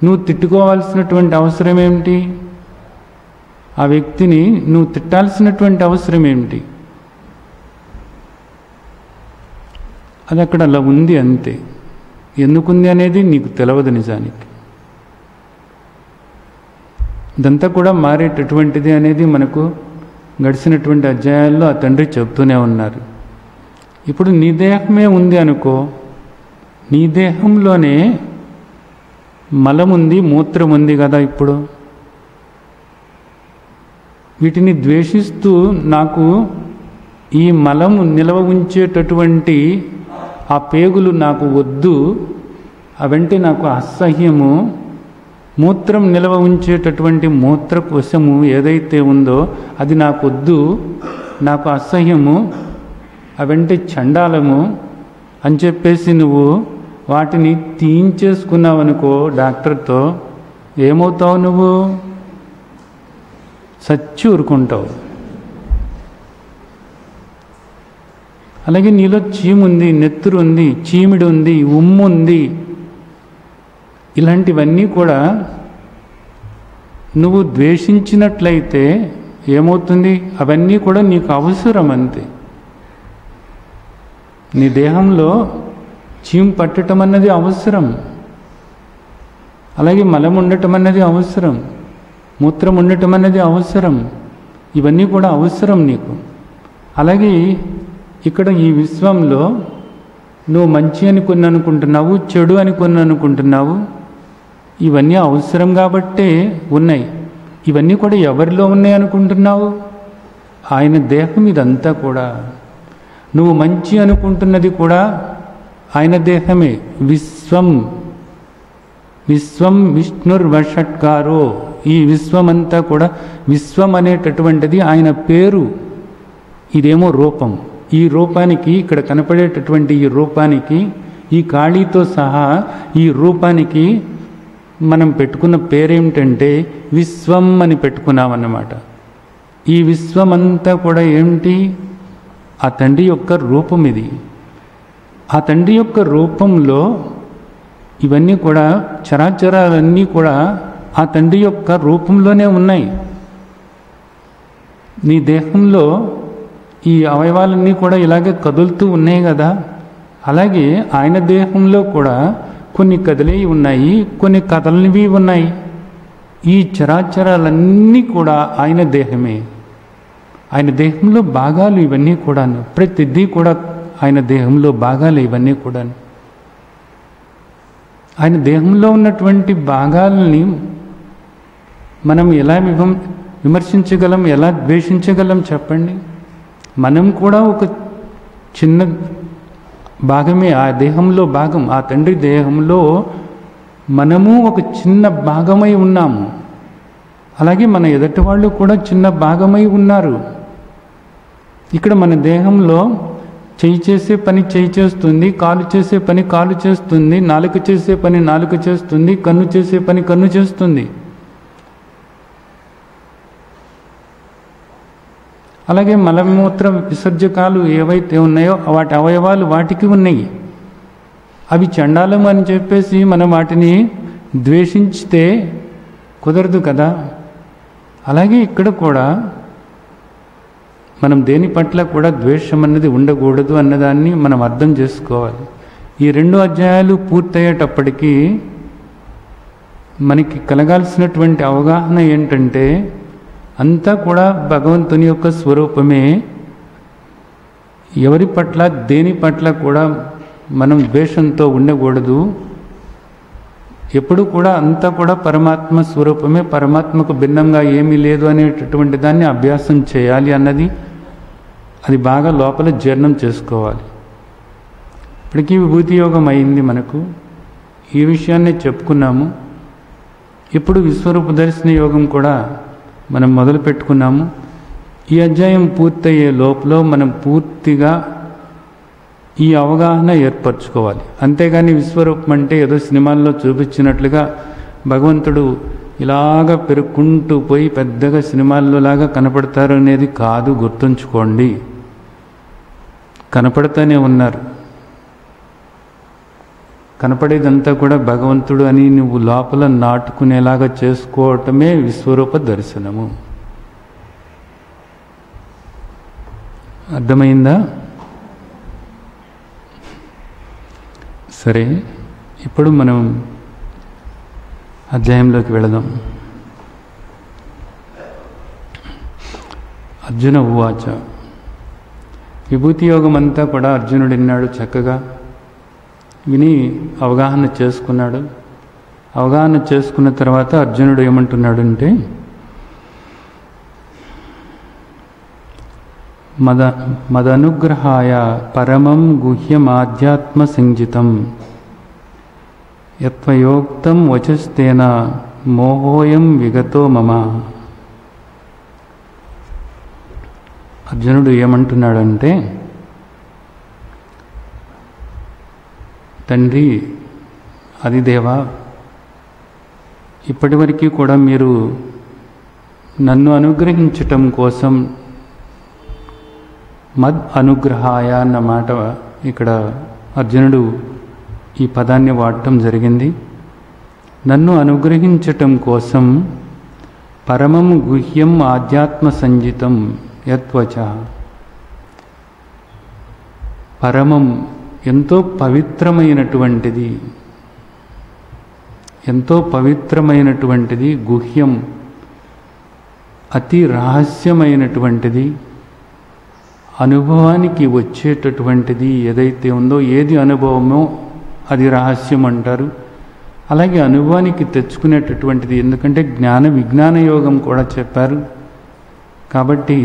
నువ్వు తిట్టుకోవాల్సినటువంటి అవసరం ఏమిటి? ఆ వ్యక్తిని నువ్వు తిట్టాల్సినటువంటి అవసరం ఏమిటి? అది అక్కడ అలా ఉంది అంతే. ఎందుకుంది అనేది నీకు తెలియదు నిజానికి. ఇదంతా కూడా మారేటటువంటిది అనేది మనకు గడిచినటువంటి అధ్యాయాల్లో ఆ తండ్రి చెప్తూనే ఉన్నారు. ఇప్పుడు నీ దేహమే ఉంది అనుకో, నీ దేహంలోనే మలం ఉంది, మూత్రం ఉంది కదా. ఇప్పుడు వీటిని ద్వేషిస్తూ నాకు ఈ మలం నిలవ ఉంచేటటువంటి ఆ పేగులు నాకు వద్దు, అవంటే నాకు అసహ్యము, మూత్రం నిలవ ఉంచేటటువంటి మూత్రకోశము ఏదైతే ఉందో అది నాకు వద్దు, నాకు అసహ్యము, అవంటే చండాలము అని చెప్పేసి నువ్వు వాటిని తీయించేసుకున్నావనుకో డాక్టర్తో, ఏమవుతావు? నువ్వు చచ్చి ఊరుకుంటావు. అలాగే నీలో చీముంది, నెత్తురు ఉంది, చీమిడి ఉంది, ఉమ్ము ఉంది, ఇలాంటివన్నీ కూడా నువ్వు ద్వేషించినట్లయితే ఏమవుతుంది? అవన్నీ కూడా నీకు అవసరం అంతే. నీ దేహంలో చీము పట్టడం అన్నది అవసరం. అలాగే మలం ఉండటం అన్నది అవసరం, మూత్రం ఉండటం అన్నది అవసరం, ఇవన్నీ కూడా అవసరం నీకు. అలాగే ఇక్కడ ఈ విశ్వంలో నువ్వు మంచి అని కొన్ని అనుకుంటున్నావు, చెడు అని కొన్ని అనుకుంటున్నావు, ఇవన్నీ అవసరం కాబట్టే ఉన్నాయి. ఇవన్నీ కూడా ఎవరిలో ఉన్నాయి అనుకుంటున్నావు? ఆయన దేహం ఇదంతా కూడా. నువ్వు మంచి అనుకుంటున్నది కూడా ఆయన దేహమే. విశ్వం విశ్వం విష్ణుర్వషట్కారో, ఈ విశ్వమంతా కూడా, విశ్వం అనేటటువంటిది ఆయన పేరు. ఇదేమో రూపం. ఈ రూపానికి, ఇక్కడ కనపడేటటువంటి ఈ రూపానికి, ఈ ఖాళీతో సహా ఈ రూపానికి మనం పెట్టుకున్న పేరేమిటంటే విశ్వం అని పెట్టుకున్నామన్నమాట. ఈ విశ్వమంతా కూడా ఏమిటి? ఆ తండ్రి యొక్క రూపం ఇది. ఆ తండ్రి యొక్క రూపంలో ఇవన్నీ కూడా, చరాచరాలన్నీ కూడా ఆ తండ్రి యొక్క రూపంలోనే ఉన్నాయి. నీ దేహంలో ఈ అవయవాలన్నీ కూడా ఇలాగే కదులుతూ ఉన్నాయి కదా, అలాగే ఆయన దేహంలో కూడా కొన్ని కదిలేవి ఉన్నాయి, కొన్ని కదలనివి ఉన్నాయి. ఈ చరాచరాలన్నీ కూడా ఆయన దేహమే. ఆయన దేహంలో భాగాలు ఇవన్నీ కూడాను, ప్రతిదీ కూడా ఆయన దేహంలో భాగాలు ఇవన్నీ కూడాను. ఆయన దేహంలో ఉన్నటువంటి భాగాలని మనం ఎలా విమర్శించగలం, ఎలా ద్వేషించగలం చెప్పండి? మనం కూడా ఒక చిన్న భాగమే, ఆ దేహంలో భాగం. ఆ తండ్రి దేహంలో మనము ఒక చిన్న భాగమై ఉన్నాము. అలాగే మన ఎదుటి వాళ్ళు కూడా చిన్న భాగమై ఉన్నారు. ఇక్కడ మన దేహంలో చెయ్యి చేసే పని చెయ్యి చేస్తుంది, కాలు చేసే పని కాలు చేస్తుంది, నాలుక చేసే పని నాలుక చేస్తుంది, కన్ను చేసే పని కన్ను చేస్తుంది. అలాగే మలమూత్ర విసర్జకాలు ఏవైతే ఉన్నాయో వాటి అవయవాలు వాటికి ఉన్నాయి. అవి చండాలం అని చెప్పేసి మనం వాటిని ద్వేషించితే కుదరదు కదా. అలాగే ఇక్కడ కూడా మనం దేని పట్ల కూడా ద్వేషం అన్నది ఉండకూడదు అన్నదాన్ని మనం అర్థం చేసుకోవాలి. ఈ 2 అధ్యాయాలు పూర్తయ్యేటప్పటికీ మనకి కలగాల్సినటువంటి అవగాహన ఏంటంటే, అంతా కూడా భగవంతుని యొక్క స్వరూపమే. ఎవరి పట్ల దేని పట్ల కూడా మనం ద్వేషంతో ఉండకూడదు. ఎప్పుడు కూడా అంతా కూడా పరమాత్మ స్వరూపమే, పరమాత్మకు భిన్నంగా ఏమీ లేదు అనేటటువంటి దాన్ని అభ్యాసం చేయాలి అన్నది, అది బాగా లోపల జీర్ణం చేసుకోవాలి. ఇప్పటికీ విభూతి యోగం అయింది మనకు, ఈ విషయాన్ని చెప్పుకున్నాము. ఇప్పుడు విశ్వరూప దర్శన యోగం కూడా మనం మొదలు పెట్టుకున్నాము. ఈ అధ్యాయం పూర్తయ్యే లోపల మనం పూర్తిగా ఈ అవగాహన ఏర్పరచుకోవాలి. అంతేగాని విశ్వరూపం అంటే ఏదో సినిమాల్లో చూపించినట్లుగా భగవంతుడు ఇలాగ పెరుక్కుంటూ పోయి పెద్దగా సినిమాల్లో లాగా కనపడతారు అనేది కాదు, గుర్తుంచుకోండి. కనపడతానే ఉన్నారు. కనపడేదంతా కూడా భగవంతుడు అని నువ్వు లోపల నాటుకునేలాగా చేసుకోవటమే విశ్వరూప దర్శనము. అర్థమైందా? సరే, ఇప్పుడు మనం అధ్యాయంలోకి వెళదాం. అర్జున ఉవాచ. విభూతి యోగం అంతా కూడా అర్జునుడు విన్నాడు, చక్కగా విని అవగాహన చేసుకున్నాడు. అవగాహన చేసుకున్న తర్వాత అర్జునుడు ఏమంటున్నాడంటే, మదనుగ్రహాయ పరమం గుహ్యమాధ్యాత్మ సంజితం యత్వయోక్తం వచస్తేన మోహోయం విగతో మమ. అర్జునుడు ఏమంటున్నాడంటే, తండ్రి అదిదేవా, ఇప్పటివరకు కూడా మీరు నన్ను అనుగ్రహించటం కోసం మద్ అనుగ్రహాయ అన్న మాట ఇక్కడ అర్జునుడు ఈ పదాన్ని వాడటం జరిగింది. నన్ను అనుగ్రహించటం కోసం పరమం గుహ్యం ఆధ్యాత్మ సంజితం యత్వచ. పరమం ఎంతో పవిత్రమైనటువంటిది, ఎంతో పవిత్రమైనటువంటిది, గుహ్యం, అతి రహస్యమైనటువంటిది, అనుభవానికి వచ్చేటటువంటిది ఏదైతే ఉందో, ఏది అనుభవమో అది రహస్యం అంటారు. అలాగే అనుభవానికి తెచ్చుకునేటటువంటిది, ఎందుకంటే జ్ఞాన విజ్ఞాన యోగం కూడా చెప్పారు కాబట్టి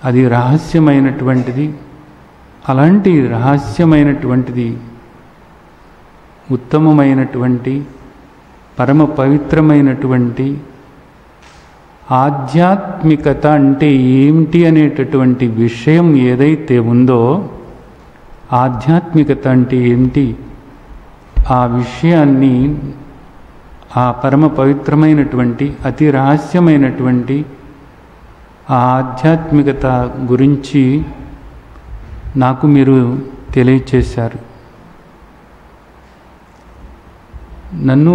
అది రహస్యమైనటువంటిది. అలాంటి రహస్యమైనటువంటిది, ఉత్తమమైనటువంటి, పరమ పవిత్రమైనటువంటి ఆధ్యాత్మికత అంటే ఏమిటి అనేటటువంటి విషయం ఏదైతే ఉందో, ఆధ్యాత్మికత అంటే ఏమిటి, ఆ విషయాన్ని, ఆ పరమ పవిత్రమైనటువంటి, అతి రహస్యమైనటువంటి ఆ ఆధ్యాత్మికత గురించి నాకు మీరు తెలియచేశారు. నన్ను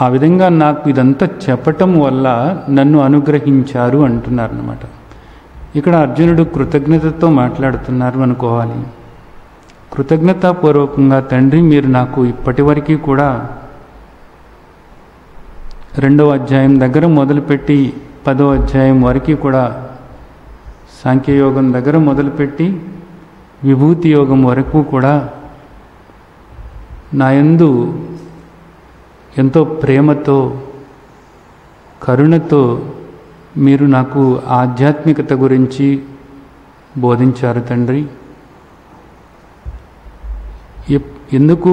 ఆ విధంగా నాకు ఇదంతా చెప్పటం వల్ల నన్ను అనుగ్రహించారు అంటున్నారు అన్నమాట. ఇక్కడ అర్జునుడు కృతజ్ఞతతో మాట్లాడుతున్నారు అనుకోవాలి. కృతజ్ఞతాపూర్వకంగా, తండ్రి మీరు నాకు ఇప్పటి కూడా 2వ అధ్యాయం దగ్గర మొదలుపెట్టి 10వ అధ్యాయం వరకు కూడా, సాంఖ్యయోగం దగ్గర మొదలుపెట్టి విభూతి యోగం వరకు కూడా నా యందు ఎంతో ప్రేమతో, కరుణతో మీరు నాకు ఆధ్యాత్మికత గురించి బోధించారు తండ్రి. ఎందుకు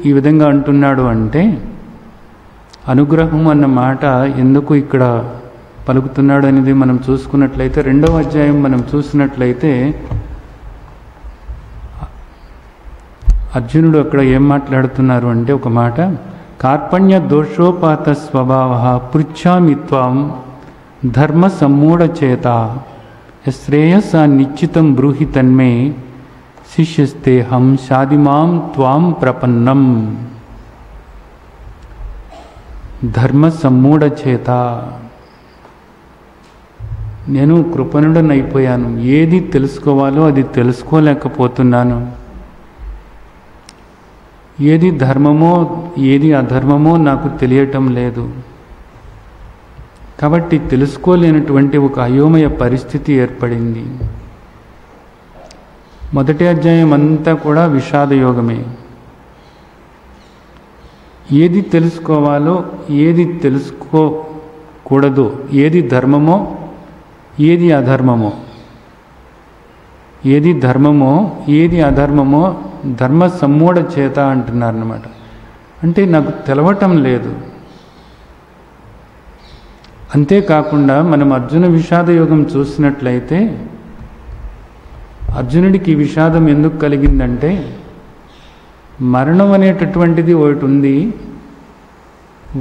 ఈ విధంగా అంటున్నాడు అంటే, అనుగ్రహం అన్న మాట ఎందుకు ఇక్కడ పలుకుతున్నాడు అనేది మనం చూసుకున్నట్లయితే, 2వ అధ్యాయం మనం చూసినట్లయితే అర్జునుడు అక్కడ ఏం మాట్లాడుతున్నారు అంటే, ఒక మాట, కార్పణ్య దోషోపాత స్వభావ పృచ్ఛామి త్వాం ధర్మ సమ్మూఢచేత శ్రేయస నిశ్చితం బ్రూహి తన్మే శిష్యస్తేహం షాదిమాం త్వాం ప్రపన్నం. ధర్మ సమ్మూఢచేత, నేను కృపణుడనైపోయాను. ఏది తెలుసుకోవాలో అది తెలుసుకోలేకపోతున్నాను. ఏది ధర్మమో ఏది అధర్మమో నాకు తెలియటం లేదు. కాబట్టి తెలుసుకోలేనటువంటి ఒక అయోమయ పరిస్థితి ఏర్పడింది. మొదటి అధ్యాయం అంతా కూడా విషాదయోగమే. ఏది తెలుసుకోవాలో ఏది తెలుసుకోకూడదో, ఏది ధర్మమో ఏది అధర్మమో, ఏది ధర్మమో ఏది అధర్మమో ధర్మ సమ్మూఢ చేత అంటున్నారన్నమాట. అంటే నాకు తెలవటం లేదు. అంతేకాకుండా మనం అర్జున విషాద యోగం చూసినట్లయితే, అర్జునుడికి విషాదం ఎందుకు కలిగిందంటే, మరణం అనేటటువంటిది ఒకటి ఉంది,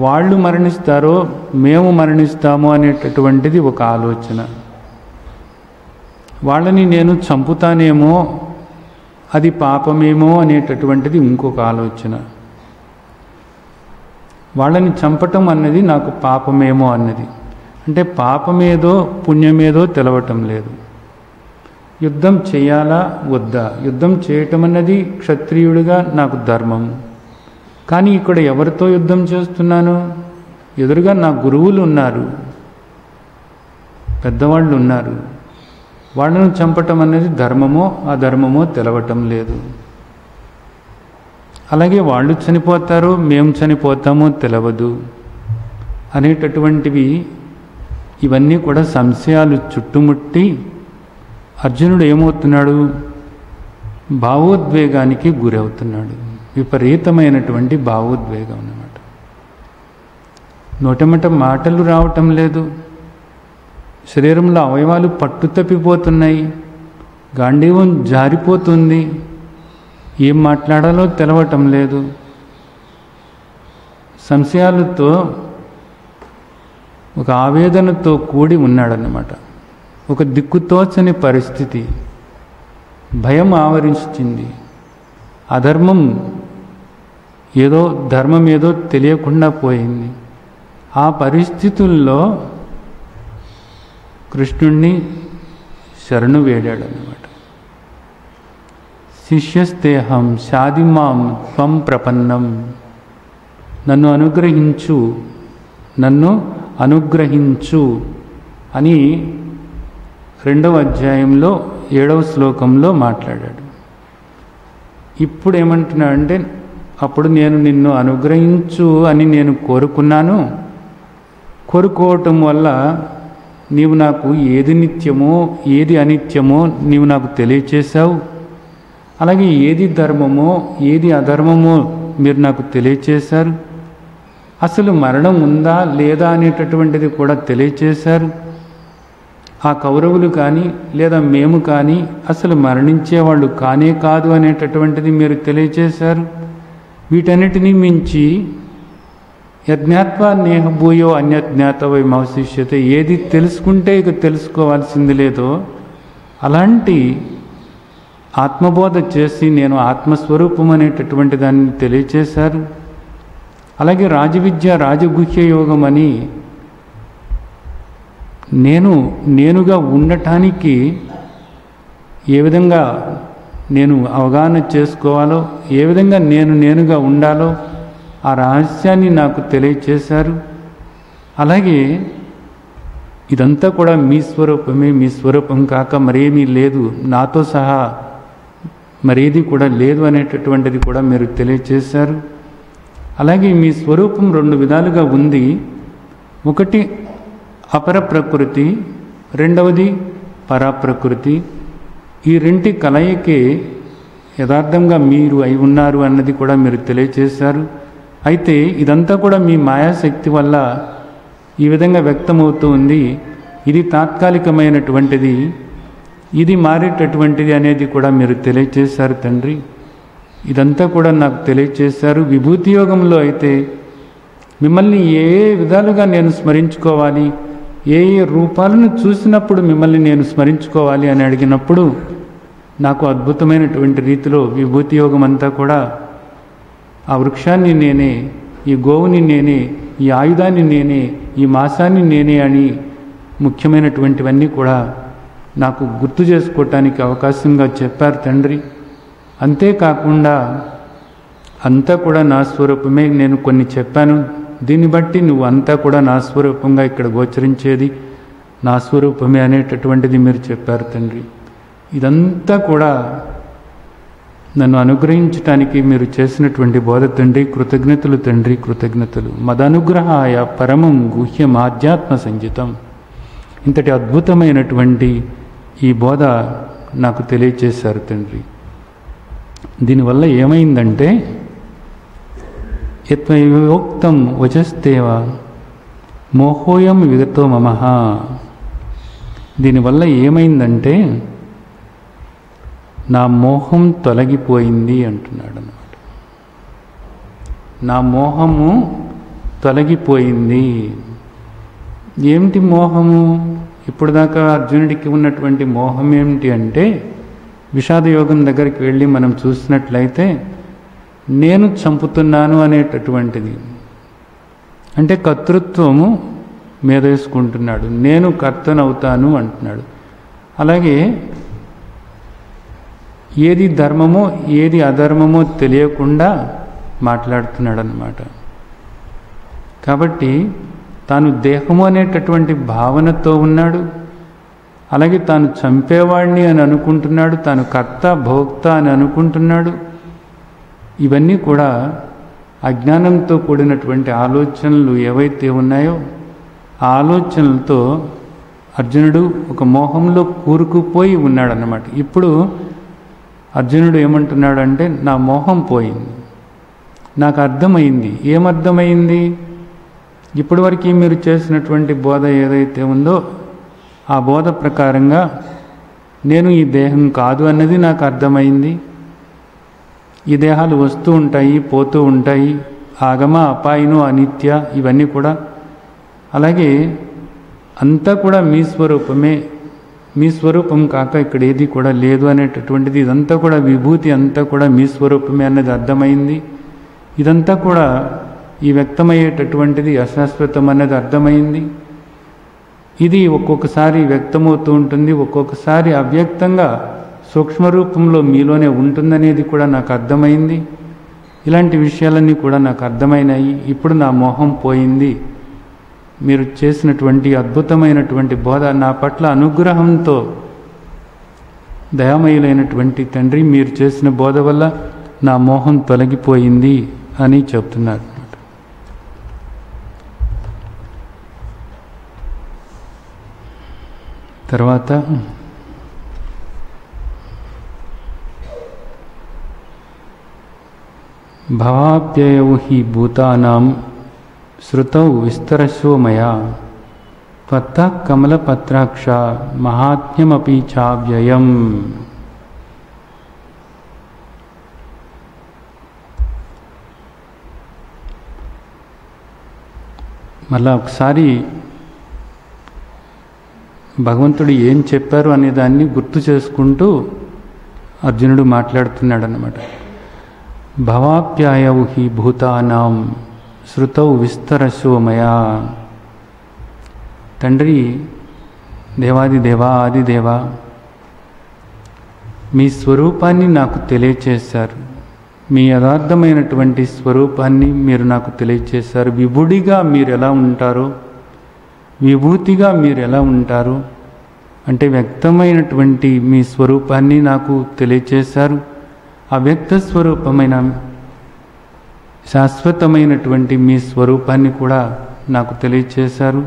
వాళ్ళు మరణిస్తారో మేము మరణిస్తామో అనేటటువంటిది ఒక ఆలోచన. వాళ్ళని నేను చంపుతానేమో, అది పాపమేమో అనేటటువంటిది ఇంకొక ఆలోచన. వాళ్ళని చంపటం అన్నది నాకు పాపమేమో అన్నది. అంటే పాపమేదో పుణ్యమేదో తెలవటం లేదు. యుద్ధం చేయాలా వద్దా, యుద్ధం చేయటం అన్నది క్షత్రియుడిగా నాకు ధర్మం. కానీ ఇక్కడ ఎవరితో యుద్ధం చేస్తున్నాను? ఎదురుగా నా గురువులు ఉన్నారు, పెద్దవాళ్ళు ఉన్నారు. వాళ్ళను చంపటం అనేది ధర్మమో అధర్మమో తెలవటం లేదు. అలాగే వాళ్ళు చనిపోతారో మేము చనిపోతామో తెలవదు అనేటటువంటివి, ఇవన్నీ కూడా సంశయాలు చుట్టుముట్టి అర్జునుడు ఏమవుతున్నాడు? భావోద్వేగానికి గురవుతున్నాడు. విపరీతమైనటువంటి భావోద్వేగం అన్నమాట. నోటమట మాటలు రావటం లేదు, శరీరంలో అవయవాలు పట్టు తప్పిపోతున్నాయి, గాంధీవం జారిపోతుంది, ఏం మాట్లాడాలో తెలవటం లేదు. సంశయాలతో, ఒక ఆవేదనతో కూడి ఉన్నాడన్నమాట. ఒక దిక్కుతోచని పరిస్థితి, భయం ఆవరించింది. అధర్మం ఏదో, ధర్మం ఏదో తెలియకుండా పోయింది. ఆ పరిస్థితుల్లో కృష్ణుణ్ణి శరణు వేడాడన్నమాట. శిష్యస్తేహం షాదిమాం త్వం ప్రపన్నం. నన్ను అనుగ్రహించు, నన్ను అనుగ్రహించు అని 2వ అధ్యాయంలో 7వ శ్లోకంలో మాట్లాడాడు. ఇప్పుడు ఏమంటున్నాడంటే, అప్పుడు నేను నిన్ను అనుగ్రహించు అని నేను కోరుకున్నాను. కోరుకోవటం వల్ల నీవు నాకు ఏది నిత్యమో ఏది అనిత్యమో నీవు నాకు తెలియచేశావు. అలాగే ఏది ధర్మమో ఏది అధర్మమో మీరు నాకు తెలియచేశారు. అసలు మరణం ఉందా లేదా అనేటటువంటిది కూడా తెలియచేశారు. ఆ కౌరవులు కానీ లేదా మేము కానీ అసలు మరణించేవాళ్ళు కానే కాదు అనేటటువంటిది మీరు తెలియచేశారు. వీటన్నిటినీ మించి యజ్ఞాత్వా నేహభూయో అన్యజ్ఞాతవై మవశిష్యతే, ఏది తెలుసుకుంటే ఇక తెలుసుకోవాల్సింది లేదో అలాంటి ఆత్మబోధ చేసి నేను ఆత్మస్వరూపం అనేటటువంటి దాన్ని తెలియచేశారు. అలాగే రాజవిద్య రాజగుహ్య యోగం అని నేనుగా ఉండటానికి ఏ విధంగా నేను అవగాహన చేసుకోవాలో, ఏ విధంగా నేనుగా ఉండాలో ఆ రహస్యాన్ని నాకు తెలియచేశారు. అలాగే ఇదంతా కూడా మీ స్వరూపమే, మీ స్వరూపం కాక మరేమీ లేదు, నాతో సహా మరేది కూడా లేదు అనేటటువంటిది కూడా మీరు తెలియచేశారు. అలాగే మీ స్వరూపం 2 విధాలుగా ఉంది. ఒకటి అపర ప్రకృతి, రెండవది పరాప్రకృతి. ఈ రెంటి కలయికే యథార్థంగా మీరు అయి ఉన్నారు అన్నది కూడా మీరు తెలియచేశారు. అయితే ఇదంతా కూడా మీ మాయాశక్తి వల్ల ఈ విధంగా వ్యక్తమవుతూ ఉంది. ఇది తాత్కాలికమైనటువంటిది, ఇది మారేటటువంటిది అనేది కూడా మీరు తెలియచేశారు తండ్రి. ఇదంతా కూడా నాకు తెలియచేశారు. విభూతి యోగంలో అయితే మిమ్మల్ని ఏ విధాలుగా నేను స్మరించుకోవాలి, ఏ రూపాలను చూసినప్పుడు మిమ్మల్ని నేను స్మరించుకోవాలి అని అడిగినప్పుడు నాకు అద్భుతమైనటువంటి రీతిలో విభూతి యోగం అంతా కూడా ఆ వృక్షాన్ని నేనే, ఈ గోవుని నేనే, ఈ ఆయుధాన్ని నేనే, ఈ మాసాన్ని నేనే అని ముఖ్యమైనటువంటివన్నీ కూడా నాకు గుర్తు చేసుకోవటానికి అవకాశంగా చెప్పారు తండ్రి. అంతేకాకుండా అంతా కూడా నా స్వరూపమే. నేను కొన్ని చెప్పాను, దీన్ని బట్టి నువ్వు అంతా కూడా నా స్వరూపంగా ఇక్కడ గోచరించేది నా స్వరూపమే అనేటటువంటిది మీరు చెప్పారు తండ్రి. ఇదంతా కూడా నన్ను అనుగ్రహించటానికి మీరు చేసినటువంటి బోధ తండ్రి. కృతజ్ఞతలు తండ్రి, కృతజ్ఞతలు. మదనుగ్రహాయ పరమం గుహ్యం ఆధ్యాత్మ సంగీతం. ఇంతటి అద్భుతమైనటువంటి ఈ బోధ నాకు తెలియచేశారు తండ్రి. దీనివల్ల ఏమైందంటే, యత్వయోక్తం వచస్తేవ మోహోయం విగతో మమః. దీనివల్ల ఏమైందంటే నా మోహం తొలగిపోయింది అంటున్నాడు అన్నమాట. నా మోహము తొలగిపోయింది. ఏమిటి మోహము? ఇప్పుడు దాకా అర్జునుడికి ఉన్నటువంటి మోహం ఏమిటి అంటే, విషాదయోగం దగ్గరికి వెళ్ళి మనం చూసినట్లయితే నేను చంపుతున్నాను అనేటటువంటిది. అంటే కర్తృత్వము మీద వేసుకుంటున్నాడు, నేను కర్తనవుతాను అంటున్నాడు. అలాగే ఏది ధర్మమో ఏది అధర్మమో తెలియకుండా మాట్లాడుతున్నాడు అన్నమాట. కాబట్టి తాను దేహము అనేటటువంటి భావనతో ఉన్నాడు. అలాగే తాను చంపేవాడిని అని అనుకుంటున్నాడు, తాను కర్త భోక్త అని అనుకుంటున్నాడు. ఇవన్నీ కూడా అజ్ఞానంతో కూడినటువంటి ఆలోచనలు ఏవైతే ఉన్నాయో ఆ ఆలోచనలతో అర్జునుడు ఒక మోహంలో కూరుకుపోయి ఉన్నాడన్నమాట. ఇప్పుడు అర్జునుడు ఏమంటున్నాడంటే, నా మోహం పోయింది, నాకు అర్థమైంది. ఏమర్థమైంది? ఇప్పటివరకు మీరు చేసినటువంటి బోధ ఏదైతే ఉందో ఆ బోధ ప్రకారంగా నేను ఈ దేహం కాదు అన్నది నాకు అర్థమైంది. ఈ దేహాలు వస్తూ ఉంటాయి, పోతూ ఉంటాయి, ఆగమ అపాయను అనిత్య, ఇవన్నీ కూడా. అలాగే అంతా కూడా మీ స్వరూపమే, మీ స్వరూపం కాక ఇక్కడ ఏది కూడా లేదు అనేటటువంటిది. ఇదంతా కూడా విభూతి అంతా కూడా మీ స్వరూపమే అన్నది అర్థమైంది. ఇదంతా కూడా ఈ వ్యక్తమయ్యేటటువంటిది అశాశ్వతం అన్నది అర్థమైంది. ఇది ఒక్కొక్కసారి వ్యక్తమవుతూ ఉంటుంది, ఒక్కొక్కసారి అవ్యక్తంగా సూక్ష్మరూపంలో మీలోనే ఉంటుందనేది కూడా నాకు అర్థమైంది. ఇలాంటి విషయాలన్నీ కూడా నాకు అర్థమైనాయి. ఇప్పుడు నా మోహం పోయింది. మీరు చేసినటువంటి అద్భుతమైనటువంటి బోధ నా పట్ల అనుగ్రహంతో దయామయులైనటువంటి తండ్రి, మీరు చేసిన బోధ వల్ల నా మోహం తొలగిపోయింది అని చెప్తున్నారు. తర్వాత భవాప్యయౌ హి భూతానాం శ్రుతౌ విస్తరశో మయా త్వత్తః కమలపత్రాక్ష మహాత్మ్యమపి చావ్యయం. మళ్ళా ఒకసారి భగవంతుడు ఏం చెప్పారు అనే దాన్ని గుర్తు చేసుకుంటూ అర్జునుడు మాట్లాడుతున్నాడు అన్నమాట. భవాప్యాయౌ హి భూతానాం శ్రుతౌ విస్తరశో మయా. తండ్రి, దేవాదిదేవా, ఆదిదేవా, మీ స్వరూపాన్ని నాకు తెలియచేశారు. మీ యథార్థమైనటువంటి స్వరూపాన్ని మీరు నాకు తెలియచేశారు. విభుడిగా మీరు ఎలా ఉంటారో, విభూతిగా మీరు ఎలా ఉంటారు అంటే వ్యక్తమైనటువంటి మీ స్వరూపాన్ని నాకు తెలియచేశారు. అవ్యక్త స్వరూపమైన శాశ్వతమైనటువంటి మీ స్వరూపాన్ని కూడా నాకు తెలియచేశారు.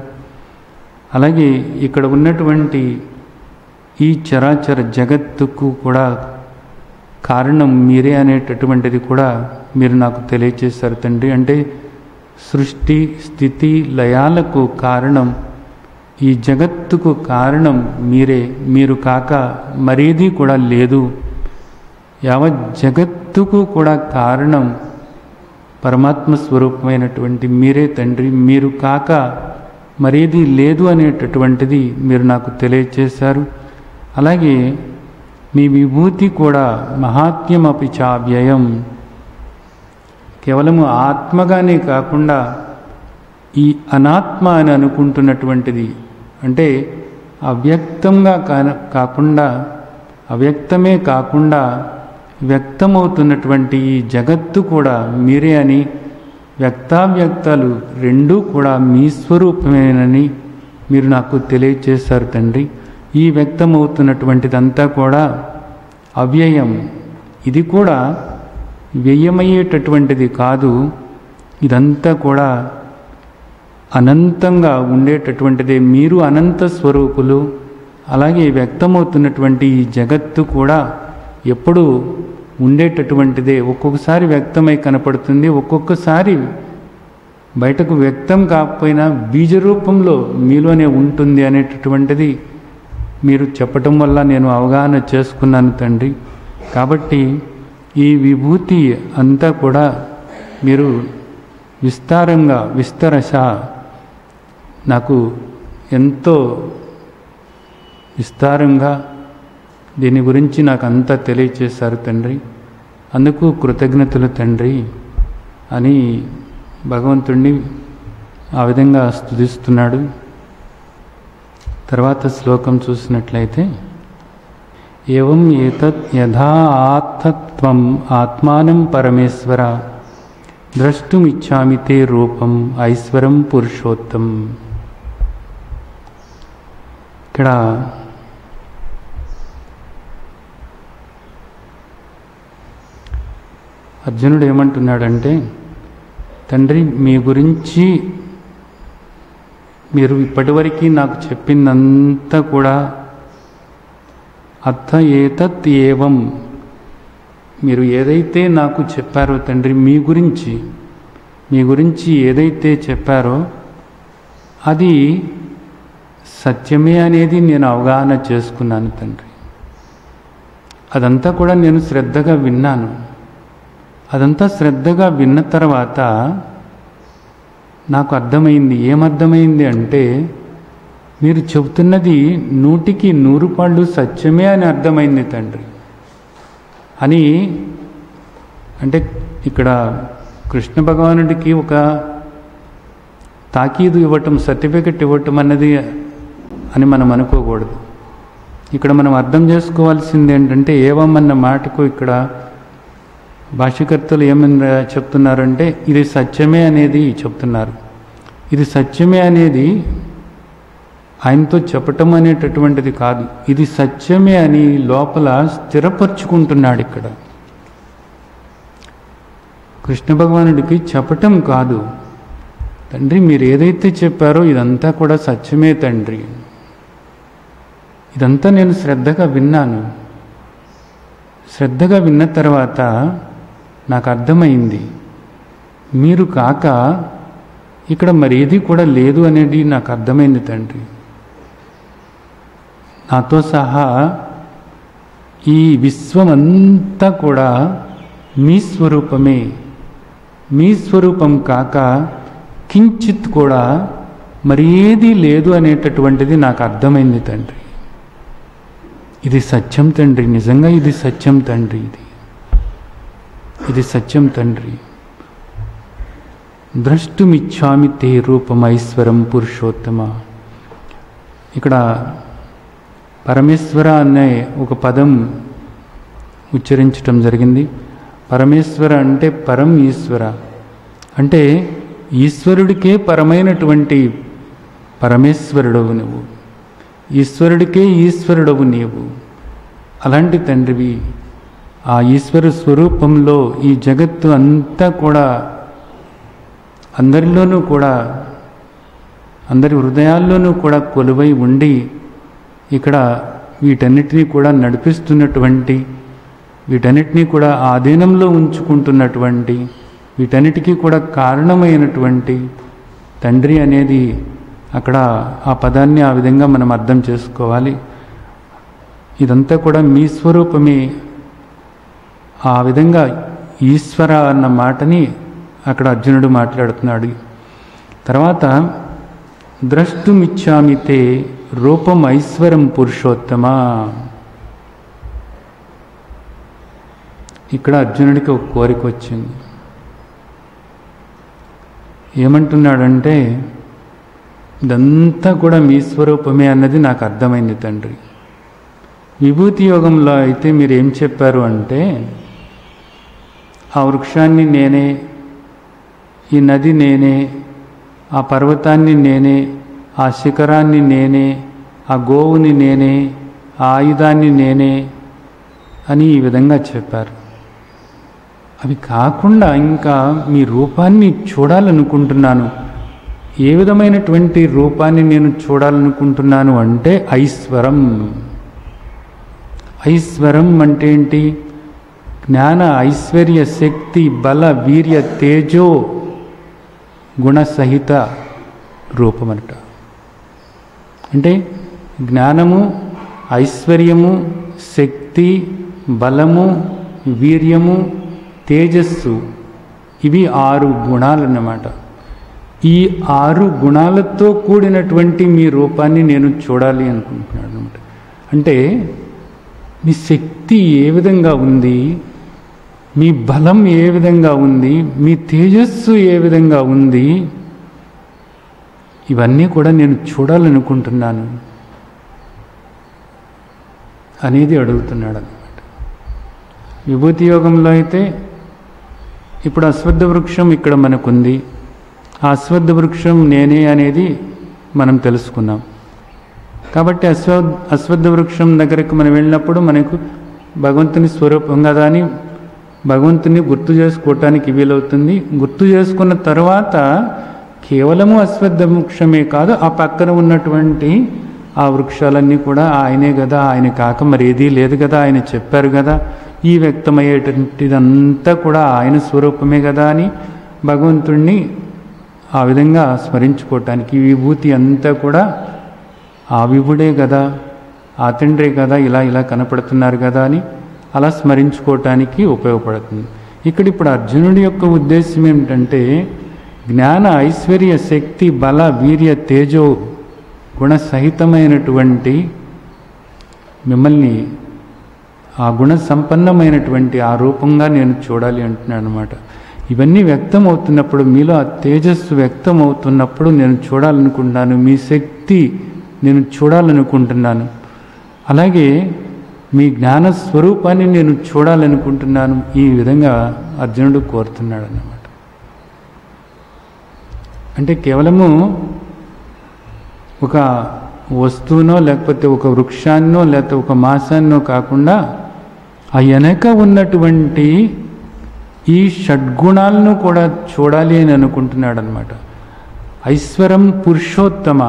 అలాగే ఇక్కడ ఉన్నటువంటి ఈ చరాచర జగత్తుకు కూడా కారణం మీరే అనేటటువంటిది కూడా మీరు నాకు తెలియచేశారు తండ్రి. అంటే సృష్టి స్థితి లయాలకు కారణం, ఈ జగత్తుకు కారణం మీరే. మీరు కాక మరేది కూడా లేదు. యావత్ జగత్తుకు కూడా కారణం పరమాత్మ స్వరూపమైనటువంటి మీరే తండ్రి. మీరు కాక మరేది లేదు అనేటటువంటిది మీరు నాకు తెలియచేశారు. అలాగే మీ విభూతి కూడా మహాత్మ్యమపి చావ్యయం, కేవలము ఆత్మగానే కాకుండా ఈ అనాత్మ అని అనుకుంటున్నటువంటిది, అంటే అవ్యక్తంగా కాకుండా అవ్యక్తమే కాకుండా వ్యక్తమవుతున్నటువంటి ఈ జగత్తు కూడా మీరే అని, వ్యక్తావ్యక్తాలు రెండూ కూడా మీ స్వరూపమేనని మీరు నాకు తెలియచేశారు తండ్రి. ఈ వ్యక్తమవుతున్నటువంటిదంతా కూడా అవ్యయం, ఇది కూడా వ్యయమయ్యేటటువంటిది కాదు. ఇదంతా కూడా అనంతంగా ఉండేటటువంటిదే. మీరు అనంత స్వరూపులు. అలాగే వ్యక్తమవుతున్నటువంటి ఈ జగత్తు కూడా ఎప్పుడూ ఉండేటటువంటిదే. ఒక్కొక్కసారి వ్యక్తమై కనపడుతుంది, ఒక్కొక్కసారి బయటకు వ్యక్తం కాకపోయినా బీజ రూపంలో మీలోనే ఉంటుంది అనేటటువంటిది మీరు చెప్పటం వల్ల నేను అవగాహన చేసుకున్నాను తండ్రి. కాబట్టి ఈ విభూతి అంతా కూడా మీరు విస్తారంగా విస్తరశ నాకు ఎంతో విస్తారంగా దీని గురించి నాకు అంతా తెలియచేశారు తండ్రి. అందుకు కృతజ్ఞతలు తండ్రి అని భగవంతుణ్ణి ఆ విధంగా స్తుతిస్తున్నాడు. తర్వాత శ్లోకం చూసినట్లయితే, ఏవం ఏతత్ యథా ఆత్మత్వం ఆత్మానం పరమేశ్వర ద్రష్టుమిచ్చామి తే రూపం ఐశ్వరం పురుషోత్తం. ఇక్కడ అర్జునుడు ఏమంటున్నాడంటే, తండ్రి మీ గురించి మీరు ఇప్పటివరకు నాకు చెప్పిందంతా కూడా అర్థ ఏతత్ ఏవం, మీరు ఏదైతే నాకు చెప్పారో తండ్రి మీ గురించి ఏదైతే చెప్పారో అది సత్యమే అనేది నేను అవగాహన చేసుకున్నాను తండ్రి. అదంతా కూడా నేను శ్రద్ధగా విన్నాను. అదంతా శ్రద్ధగా విన్న తర్వాత నాకు అర్థమైంది. ఏమర్థమైంది అంటే, మీరు చెబుతున్నది 100కి 100 సత్యమే అని అర్థమైంది తండ్రి అని. అంటే ఇక్కడ కృష్ణ భగవానుడికి ఒక తాకీదు ఇవ్వటం, సర్టిఫికెట్ ఇవ్వటం అన్నది అని మనం అనుకోకూడదు. ఇక్కడ మనం అర్థం చేసుకోవాల్సింది ఏంటంటే, ఏవం అన్న మాటకు ఇక్కడ భాష్యకర్తలు ఏమని చెప్తున్నారంటే ఇది సత్యమే అనేది చెప్తున్నారు. ఇది సత్యమే అనేది ఆయనతో చెప్పటం అనేటటువంటిది కాదు, ఇది సత్యమే అని లోపల స్థిరపరుచుకుంటున్నాడు. ఇక్కడ కృష్ణ భగవానుడికి చెప్పటం కాదు, తండ్రి మీరు ఏదైతే చెప్పారో ఇదంతా కూడా సత్యమే తండ్రి, ఇదంతా నేను శ్రద్ధగా విన్నాను. శ్రద్ధగా విన్న తర్వాత నాకు అర్థమైంది, మీరు కాక ఇక్కడ మరేది కూడా లేదు అనేది నాకు అర్థమైంది తండ్రి. నాతో సహా ఈ విశ్వమంతా కూడా మీ స్వరూపమే, మీ స్వరూపం కాక కించిత్ కూడా మరేది లేదు అనేటటువంటిది నాకు అర్థమైంది తండ్రి. ఇది సత్యం తండ్రి, నిజంగా ఇది సత్యం తండ్రి, ఇది సత్యం తండ్రి. ద్రష్టుమిచ్చామి తే రూపమైశ్వరం పురుషోత్తమ. ఇక్కడ పరమేశ్వర అనే ఒక పదం ఉచ్చరించటం జరిగింది. పరమేశ్వర అంటే పరం ఈశ్వర, అంటే ఈశ్వరుడికే పరమైనటువంటి పరమేశ్వరుడవు నువ్వు, ఈశ్వరుడికే ఈశ్వరుడవు నీవు. అలాంటి తండ్రివి. ఆ ఈశ్వర స్వరూపంలో ఈ జగత్తు అంతా కూడా అందరిలోనూ కూడా అందరి హృదయాల్లోనూ కూడా కొలువై ఉండి ఇక్కడ వీటన్నిటినీ కూడా నడిపిస్తున్నటువంటి, వీటన్నిటినీ కూడా ఆధీనంలో ఉంచుకుంటున్నటువంటి, వీటన్నిటికీ కూడా కారణమైనటువంటి తండ్రి అనేది అక్కడ ఆ పదాన్ని ఆ విధంగా మనం అర్థం చేసుకోవాలి. ఇదంతా కూడా మీ స్వరూపమే. ఆ విధంగా ఈశ్వర అన్న మాటని అక్కడ అర్జునుడు మాట్లాడుతున్నాడు. తర్వాత ద్రష్టుమిచ్చామితే రూపం ఐశ్వరం పురుషోత్తమ. ఇక్కడ అర్జునుడికి ఒక కోరిక వచ్చింది. ఏమంటున్నాడంటే ఇదంతా కూడా మీ స్వరూపమే అన్నది నాకు అర్థమైంది తండ్రి. విభూతి యోగంలో అయితే మీరు ఏం చెప్పారు అంటే ఆ వృక్షాన్ని నేనే, ఈ నది నేనే, ఆ పర్వతాన్ని నేనే, ఆ శిఖరాన్ని నేనే, ఆ గోవుని నేనే, ఆ ఆయుధాన్ని నేనే అని ఈ విధంగా చెప్పారు. అవి కాకుండా ఇంకా మీ రూపాన్ని చూడాలనుకుంటున్నాను. ఏ విధమైనటువంటి రూపాన్ని నేను చూడాలనుకుంటున్నాను అంటే ఐశ్వరం. ఐశ్వరం అంటే ఏంటి? జ్ఞాన ఐశ్వర్య శక్తి బల వీర్య తేజో గుణసహిత రూపమట. అంటే జ్ఞానము, ఐశ్వర్యము, శక్తి, బలము, వీర్యము, తేజస్సు, ఇవి 6 గుణాలన్నమాట. ఈ 6 గుణాలతో కూడినటువంటి మీ రూపాన్ని నేను చూడాలి అనుకుంటున్నాను అనమాట. అంటే మీ శక్తి ఏ విధంగా ఉంది, మీ బలం ఏ విధంగా ఉంది, మీ తేజస్సు ఏ విధంగా ఉంది, ఇవన్నీ కూడా నేను చూడాలనుకుంటున్నాను అనేది అడుగుతున్నాడు అన్నమాట. విభూతి యోగంలో అయితే ఇప్పుడు అశ్వత్థ వృక్షం ఇక్కడ మనకుంది. ఆ అశ్వత్థ వృక్షం నేనే అనేది మనం తెలుసుకున్నాం. కాబట్టి అశ్వత్థ వృక్షం దగ్గరికి మనం వెళ్ళినప్పుడు మనకు భగవంతుని స్వరూపం కదా అని భగవంతుని గుర్తు చేసుకోవటానికి వీలవుతుంది. గుర్తు చేసుకున్న తర్వాత కేవలము అశ్వత్థ వృక్షమే కాదు, ఆ పక్కన ఉన్నటువంటి ఆ వృక్షాలన్నీ కూడా ఆయనే కదా, ఆయన కాక మరేదీ లేదు కదా, ఆయన చెప్పారు కదా, ఈ వ్యక్తమయ్యేటువంటిదంతా కూడా ఆయన స్వరూపమే కదా అని భగవంతుణ్ణి ఆ విధంగా స్మరించుకోవటానికి విభూతి అంతా కూడా ఆ విభుడే కదా, ఆ తండ్రే కదా, ఇలా ఇలా కనపడుతున్నారు కదా అని అలా స్మరించుకోవటానికి ఉపయోగపడుతుంది. ఇప్పుడు అర్జునుడి యొక్క ఉద్దేశం ఏమిటంటే జ్ఞాన ఐశ్వర్య శక్తి బల వీర్య తేజో గుణసహితమైనటువంటి మిమ్మల్ని ఆ గుణ సంపన్నమైనటువంటి ఆ రూపంగా నేను చూడాలి అంటున్నాను అనమాట. ఇవన్నీ వ్యక్తం అవుతున్నప్పుడు, మీలో ఆ తేజస్సు వ్యక్తం అవుతున్నప్పుడు నేను చూడాలనుకుంటున్నాను, మీ శక్తి నేను చూడాలనుకుంటున్నాను. అలాగే మీ జ్ఞాన స్వరూపాన్ని నేను చూడాలనుకుంటున్నాను. ఈ విధంగా అర్జునుడు కోరుతున్నాడు అన్నమాట. అంటే కేవలము ఒక వస్తువునో లేకపోతే ఒక వృక్షాన్నో లేకపోతే ఒక మాసాన్నో కాకుండా ఆ వెనక ఉన్నటువంటి ఈ షడ్గుణాలను కూడా చూడాలి అని అనుకుంటున్నాడు అనమాట. ఐశ్వరం పురుషోత్తమ,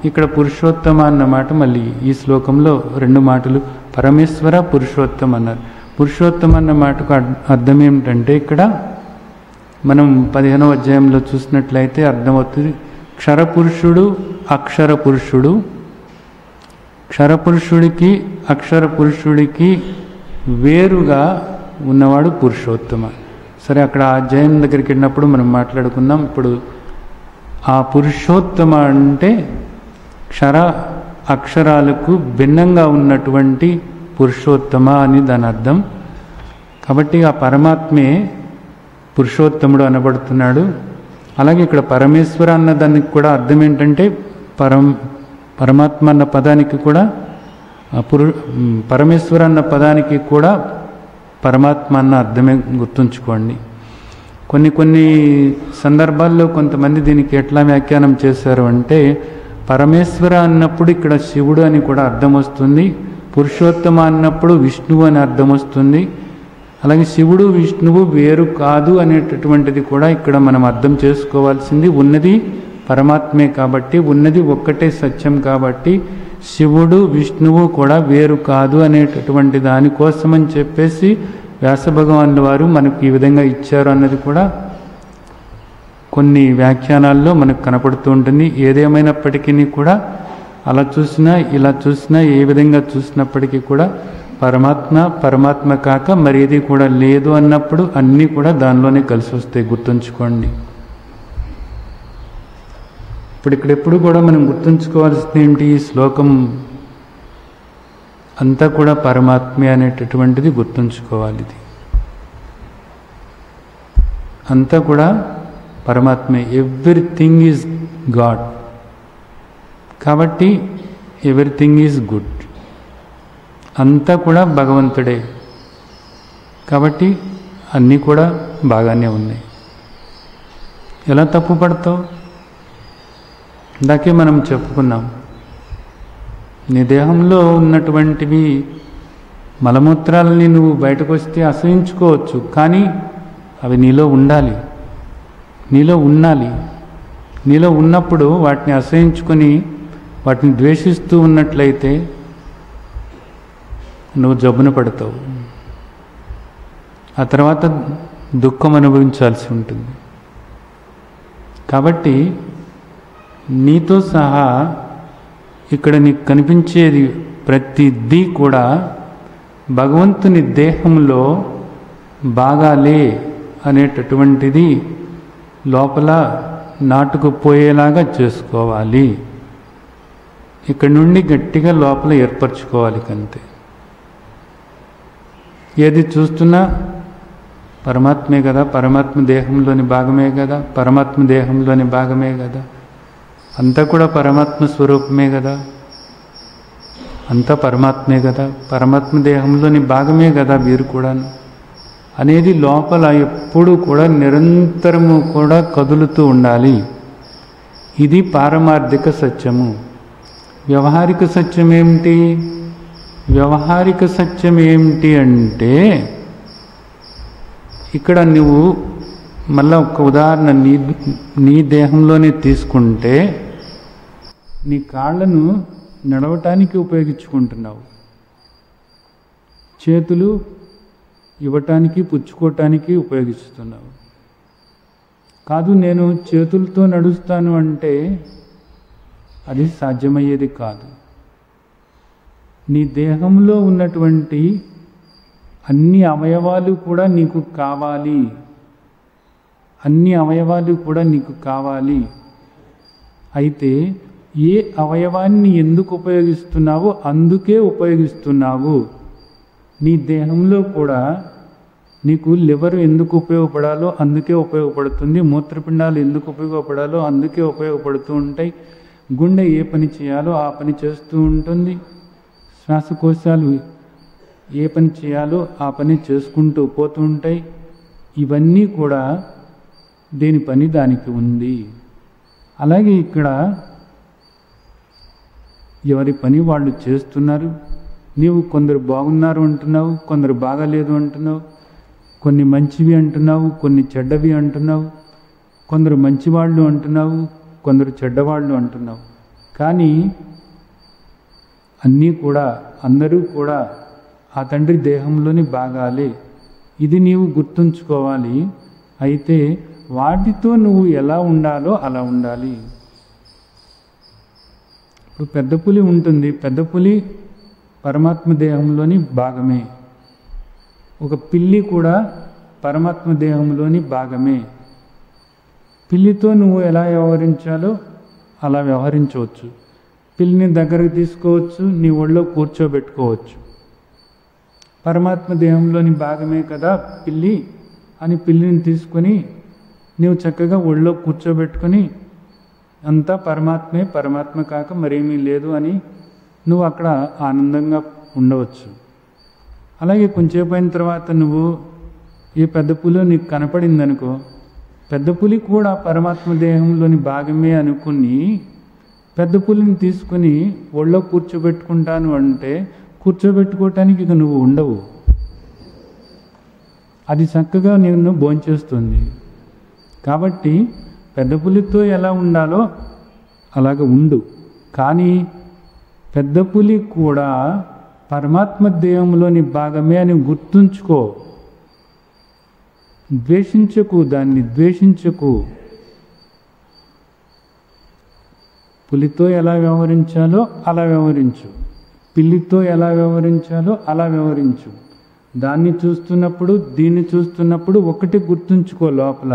ఇక్కడ పురుషోత్తమ అన్నమాట మళ్ళీ ఈ శ్లోకంలో 2 మాటలు పరమేశ్వర పురుషోత్తమ అన్నారు. పురుషోత్తమ అన్న మాటకు అర్థం ఏమిటంటే ఇక్కడ మనం 15వ అధ్యాయంలో చూసినట్లయితే అర్థమవుతుంది. క్షరపురుషుడు అక్షర పురుషుడు, క్షరపురుషుడికి అక్షర పురుషుడికి వేరుగా ఉన్నవాడు పురుషోత్తమ. సరే, అక్కడ ఆ అధ్యాయం దగ్గరికి వెళ్ళినప్పుడు మనం మాట్లాడుకుందాం. ఇప్పుడు ఆ పురుషోత్తమ అంటే క్షర అక్షరాలకు భిన్నంగా ఉన్నటువంటి పురుషోత్తమ అని దాని అర్థం. కాబట్టి ఆ పరమాత్మే పురుషోత్తముడు అనబడుతున్నాడు. అలాగే ఇక్కడ పరమేశ్వర అన్న దానికి కూడా అర్థం ఏంటంటే పరమాత్మ అన్న పదానికి కూడా పరమేశ్వర అన్న పదానికి కూడా పరమాత్మ అన్న అర్థమే గుర్తుంచుకోండి. కొన్ని సందర్భాల్లో కొంతమంది దీనికి ఎట్లా వ్యాఖ్యానం చేశారు అంటే పరమేశ్వర అన్నప్పుడు ఇక్కడ శివుడు అని కూడా అర్థం వస్తుంది, పురుషోత్తమ అన్నప్పుడు విష్ణువు అని అర్థం వస్తుంది. అలాగే శివుడు విష్ణువు వేరు కాదు అనేటటువంటిది కూడా ఇక్కడ మనం అర్థం చేసుకోవాల్సింది. ఉన్నది పరమాత్మే కాబట్టి, ఉన్నది ఒక్కటే సత్యం కాబట్టి శివుడు విష్ణువు కూడా వేరు కాదు అనేటటువంటి దానికోసమని చెప్పేసి వ్యాసభగవానుల వారు మనకు ఈ విధంగా ఇచ్చారు అన్నది కూడా కొన్ని వ్యాఖ్యానాల్లో మనకు కనపడుతూ ఉంటుంది. ఏదేమైనప్పటికీ కూడా అలా చూసినా ఇలా చూసినా ఏ విధంగా చూసినప్పటికీ కూడా పరమాత్మ కాక మరేది కూడా లేదు అన్నప్పుడు అన్నీ కూడా దానిలోనే కలిసి వస్తాయి. గుర్తుంచుకోండి. ఇప్పుడు ఇక్కడెప్పుడు కూడా మనం గుర్తుంచుకోవాల్సింది ఏంటి? ఈ శ్లోకం అంతా కూడా పరమాత్మే అనేటటువంటిది గుర్తుంచుకోవాలి. ఇది అంతా కూడా పరమాత్మే. ఎవ్రీథింగ్ ఈజ్ గాడ్ కాబట్టి ఎవ్రీథింగ్ ఈజ్ గుడ్. అంతా కూడా భగవంతుడే కాబట్టి అన్నీ కూడా బాగానే ఉన్నాయి. ఎలా తప్పు పడతావు? ఇందాకే మనం చెప్పుకున్నాం, నీ దేహంలో ఉన్నటువంటివి మలమూత్రాలని నువ్వు బయటకు వస్తే అసహించుకోవచ్చు, కానీ అవి నీలో ఉండాలి, నీలో ఉన్నప్పుడు వాటిని అసహించుకొని వాటిని ద్వేషిస్తూ ఉన్నట్లయితే నువ్వు జబ్బున పడతావు. ఆ తర్వాత దుఃఖం అనుభవించాల్సి ఉంటుంది. కాబట్టి నీతో సహా ఇక్కడ నీకు కనిపించేది ప్రతిదీ కూడా భగవంతుని దేహంలో బాగాలే అనేటటువంటిది లోపల నాటుకుపోయేలాగా చేసుకోవాలి. ఇక్కడి నుండి గట్టిగా లోపల ఏర్పరచుకోవాలి. కంతే. ఏది చూస్తున్నా పరమాత్మే కదా, పరమాత్మ దేహంలోని భాగమే కదా, పరమాత్మ దేహంలోని భాగమే కదా, అంతా కూడా పరమాత్మ స్వరూపమే కదా, అంతా పరమాత్మే కదా, పరమాత్మ దేహంలోని భాగమే కదా వీరు కూడా అనేది లోపల ఎప్పుడు కూడా నిరంతరము కూడా కదులుతూ ఉండాలి. ఇది పారమార్థిక సత్యము. వ్యవహారిక సత్యం ఏమిటి? వ్యవహారిక సత్యం ఏమిటి అంటే ఇక్కడ నువ్వు మళ్ళా ఒక ఉదాహరణ నీ దేహంలోనే తీసుకుంటే నీ కాళ్ళను నడవటానికి ఉపయోగించుకుంటున్నావు, చేతులు ఇవ్వటానికి పుచ్చుకోవటానికి ఉపయోగిస్తున్నావు. కాదు నేను చేతులతో నడుస్తాను అంటే అది సాధ్యమయ్యేది కాదు. నీ దేహంలో ఉన్నటువంటి అన్ని అవయవాలు కూడా నీకు కావాలి, అన్ని అవయవాలు కూడా నీకు కావాలి. అయితే ఏ అవయవాన్ని ఎందుకు ఉపయోగిస్తున్నావో అందుకే ఉపయోగిస్తున్నావు. నీ దేహంలో కూడా నీకు లివర్ ఎందుకు ఉపయోగపడాలో అందుకే ఉపయోగపడుతుంది, మూత్రపిండాలు ఎందుకు ఉపయోగపడాలో అందుకే ఉపయోగపడుతూ ఉంటాయి, గుండె ఏ పని చేయాలో ఆ పని చేస్తూ ఉంటుంది, శ్వాసకోశాలు ఏ పని చేయాలో ఆ పని చేసుకుంటూ పోతూ ఉంటాయి. ఇవన్నీ కూడా దేని పని దానికి ఉంది. అలాగే ఇక్కడ ఎవరి పని వాళ్ళు చేస్తున్నారు. నీవు కొందరు బాగున్నారు అంటున్నావు, కొందరు బాగాలేదు అంటున్నావు, కొన్ని మంచివి అంటున్నావు, కొన్ని చెడ్డవి అంటున్నావు, కొందరు మంచివాళ్ళు అంటున్నావు, కొందరు చెడ్డవాళ్ళు అంటున్నావు. కానీ అన్నీ కూడా అందరూ కూడా ఆ తండ్రి దేహంలోని భాగాలే. ఇది నీవు గుర్తుంచుకోవాలి. అయితే వాటితో నువ్వు ఎలా ఉండాలో అలా ఉండాలి. ఇప్పుడు పెద్ద పులి ఉంటుంది. పెద్ద పులి పరమాత్మ దేహంలోని భాగమే. ఒక పిల్లి కూడా పరమాత్మ దేహంలోని భాగమే. పిల్లితో నువ్వు ఎలా వ్యవహరించాలో అలా వ్యవహరించవచ్చు. పిల్లిని దగ్గరకు తీసుకోవచ్చు, నీ ఒళ్ళో కూర్చోబెట్టుకోవచ్చు. పరమాత్మ దేహంలోని భాగమే కదా పిల్లి అని పిల్లిని తీసుకొని నీవు చక్కగా ఒళ్ళో కూర్చోబెట్టుకొని అంతా పరమాత్మే, పరమాత్మ కాక మరేమీ లేదు అని నువ్వు అక్కడ ఆనందంగా ఉండవచ్చు. అలాగే కొంచెంసేపు అయిన తర్వాత నువ్వు ఈ పెద్ద పులి నీకు కనపడిందనుకో, పెద్ద పులి కూడా పరమాత్మ దేహంలోని భాగమే అనుకుని పెద్ద పులిని తీసుకుని ఒళ్ళో కూర్చోబెట్టుకుంటాను అంటే కూర్చోబెట్టుకోవటానికి ఇక నువ్వు ఉండవు. అది చక్కగా నిన్ను భోంచేస్తుంది. కాబట్టి పెద్ద పులితో ఎలా ఉండాలో అలాగ ఉండు. కానీ పెద్ద పులి కూడా పరమాత్మ దేహంలోని భాగమే అని గుర్తుంచుకో. ద్వేషించకు, దాన్ని ద్వేషించకు. పులితో ఎలా వ్యవహరించాలో అలా వ్యవహరించు, పిల్లితో ఎలా వ్యవహరించాలో అలా వ్యవహరించు. దాన్ని చూస్తున్నప్పుడు దీన్ని చూస్తున్నప్పుడు ఒకటి గుర్తుంచుకో, లోపల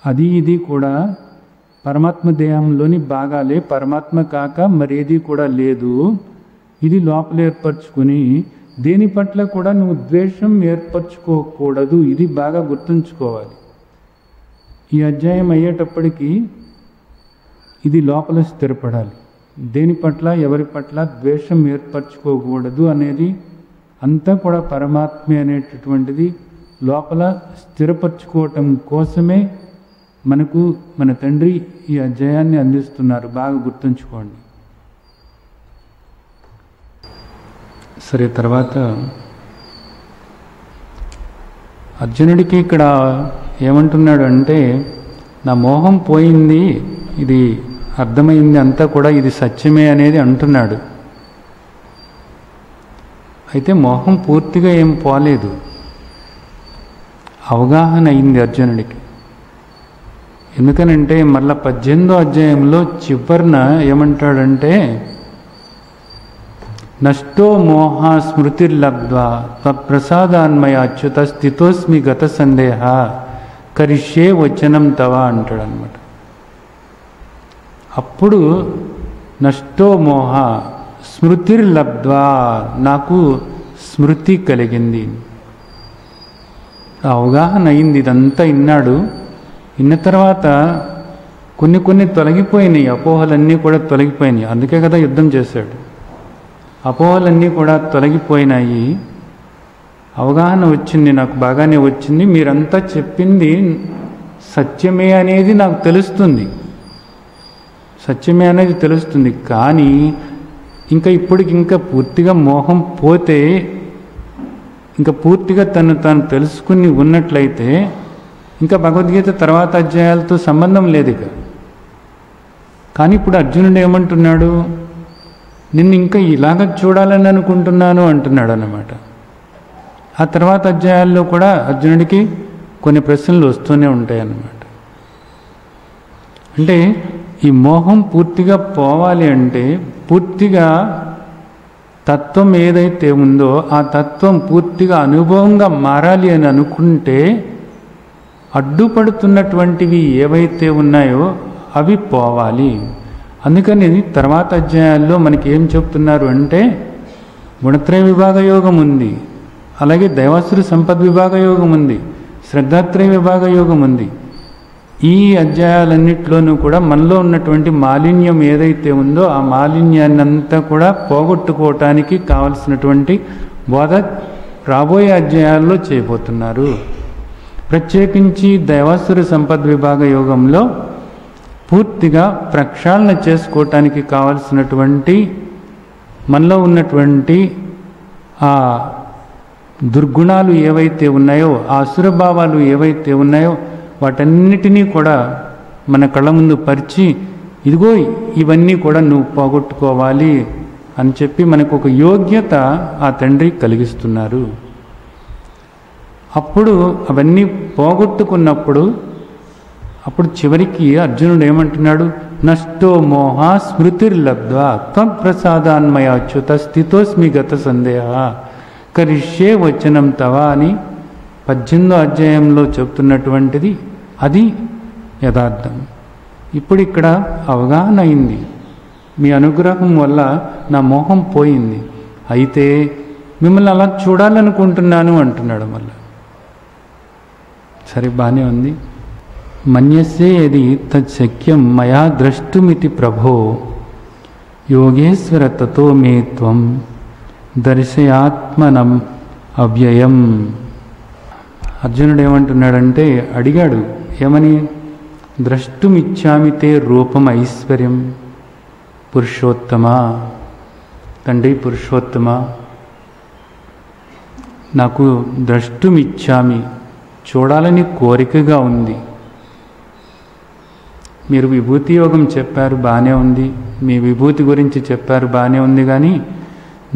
అది ఇది కూడా పరమాత్మ దేహంలోని భాగాలే, పరమాత్మ కాక మరేది కూడా లేదు. ఇది లోపల ఏర్పరచుకుని దేని పట్ల కూడా నువ్వు ద్వేషం ఏర్పరచుకోకూడదు. ఇది బాగా గుర్తుంచుకోవాలి. ఈ అధ్యాయం అయ్యేటప్పటికీ ఇది లోపల స్థిరపడాలి. దేని పట్ల ఎవరి పట్ల ద్వేషం ఏర్పరచుకోకూడదు అనేది అంతా కూడా పరమాత్మే అనేటటువంటిది లోపల స్థిరపరచుకోవటం కోసమే మనకు మన తండ్రి ఈ అధ్యాయాన్ని అందిస్తున్నారు. బాగా గుర్తుంచుకోండి. సరే, తర్వాత అర్జునుడికి ఇక్కడ ఏమంటున్నాడు అంటే, నా మోహం పోయింది, ఇది అర్థమైంది, అంతా కూడా ఇది సత్యమే అనేది అంటున్నాడు. అయితే మోహం పూర్తిగా ఏం పోలేదు, అవగాహన అయింది అర్జునుడికి. ఎందుకనంటే మళ్ళా 18వ అధ్యాయంలో చివరన ఏమంటాడంటే, నష్టో మోహ స్మృతిర్లబ్ధ్వా ప్రసాదాన్మయ అచ్యుత స్థితోస్మి గత సందేహ కరిష్యే వచనం తవ అంటాడు అనమాట. అప్పుడు నష్టో మోహ స్మృతిర్లబ్ధ్వా, నాకు స్మృతి కలిగింది, అవగాహన అయింది. ఇదంతా విన్నాడు. విన్న తర్వాత కొన్ని తొలగిపోయినాయి, అపోహలన్నీ కూడా తొలగిపోయినాయి. అందుకే కదా యుద్ధం చేశాడు. అపోహలన్నీ కూడా తొలగిపోయినాయి, అవగాహన వచ్చింది, నాకు బాగానే వచ్చింది. మీరంతా చెప్పింది సత్యమే అనేది నాకు తెలుస్తుంది, సత్యమే అనేది తెలుస్తుంది. కానీ ఇంకా పూర్తిగా మోహం పోతే, ఇంకా పూర్తిగా తాను తెలుసుకుని ఉన్నట్లయితే ఇంకా భగవద్గీత తర్వాత అధ్యాయాలతో సంబంధం లేదు ఇక. కానీ ఇప్పుడు అర్జునుడు ఏమంటున్నాడు, నిన్ను ఇంకా ఇలాగ చూడాలని అనుకుంటున్నాను అంటున్నాడు అన్నమాట. ఆ తర్వాత అధ్యాయాల్లో కూడా అర్జునుడికి కొన్ని ప్రశ్నలు వస్తూనే ఉంటాయి అన్నమాట. అంటే ఈ మోహం పూర్తిగా పోవాలి అంటే పూర్తిగా తత్వం ఏదైతే ఉందో ఆ తత్వం పూర్తిగా అనుభవంగా మారాలి అని అనుకుంటే అడ్డుపడుతున్నటువంటివి ఏవైతే ఉన్నాయో అవి పోవాలి. అందుకని తర్వాత అధ్యాయాల్లో మనకి ఏం చెప్తున్నారు అంటే, గుణత్రయ విభాగ యోగం ఉంది, అలాగే దైవాసుర సంపద్ విభాగ యోగం ఉంది, శ్రద్ధాత్రయ విభాగ యోగం ఉంది. ఈ అధ్యాయాలన్నింటిలోనూ కూడా మనలో ఉన్నటువంటి మాలిన్యం ఏదైతే ఉందో ఆ మాలిన్యాన్ని అంతా కూడా పోగొట్టుకోవటానికి కావలసినటువంటి బోధ రాబోయే అధ్యాయాల్లో చేయబోతున్నారు. ప్రత్యేకించి దైవాసుర సంపద్విభాగ యోగంలో పూర్తిగా ప్రక్షాళన చేసుకోవటానికి కావలసినటువంటి మనలో ఉన్నటువంటి ఆ దుర్గుణాలు ఏవైతే ఉన్నాయో, ఆ అసురభావాలు ఏవైతే ఉన్నాయో వాటన్నిటినీ కూడా మన కళ్ళ ముందు పరిచి, ఇదిగో ఇవన్నీ కూడా నువ్వు పోగొట్టుకోవాలి అని చెప్పి మనకు ఒక యోగ్యత ఆ తండ్రి కలిగిస్తున్నారు. అప్పుడు అవన్నీ పోగొట్టుకున్నప్పుడు అప్పుడు చివరికి అర్జునుడు ఏమంటున్నాడు, నష్టో మోహ స్మృతిర్లబ్ధ్వా త్వం ప్రసాదాన్మయ అచ్యుత స్థితోస్మి గత సందేహ కరిష్యే వచనం తవ అని 18వ అధ్యాయంలో చెప్తున్నటువంటిది అది యథార్థం. ఇప్పుడు ఇక్కడ అవగాహన అయింది, మీ అనుగ్రహం వల్ల నా మోహం పోయింది, అయితే మిమ్మల్ని అలా చూడాలనుకుంటున్నాను అంటున్నాడు. మళ్ళీ సరే, బాగానే ఉంది. మన్యసే యది తచ్చక్యం మయా ద్రష్టుమితి ప్రభో యోగేశ్వర తతో మే త్వం దర్శయాత్మనం అవ్యయం. అర్జునుడు ఏమంటున్నాడంటే, అడిగాడు ఏమని, ద్రష్టుమిచ్చామితే రూపం ఐశ్వర్యం పురుషోత్తమ. తండ్రి పురుషోత్తమ, నాకు ద్రష్టుమిచ్చామి, చూడాలని కోరికగా ఉంది. మీరు విభూతి యోగం చెప్పారు, బాగానే ఉంది, మీ విభూతి గురించి చెప్పారు, బాగానే ఉంది, కానీ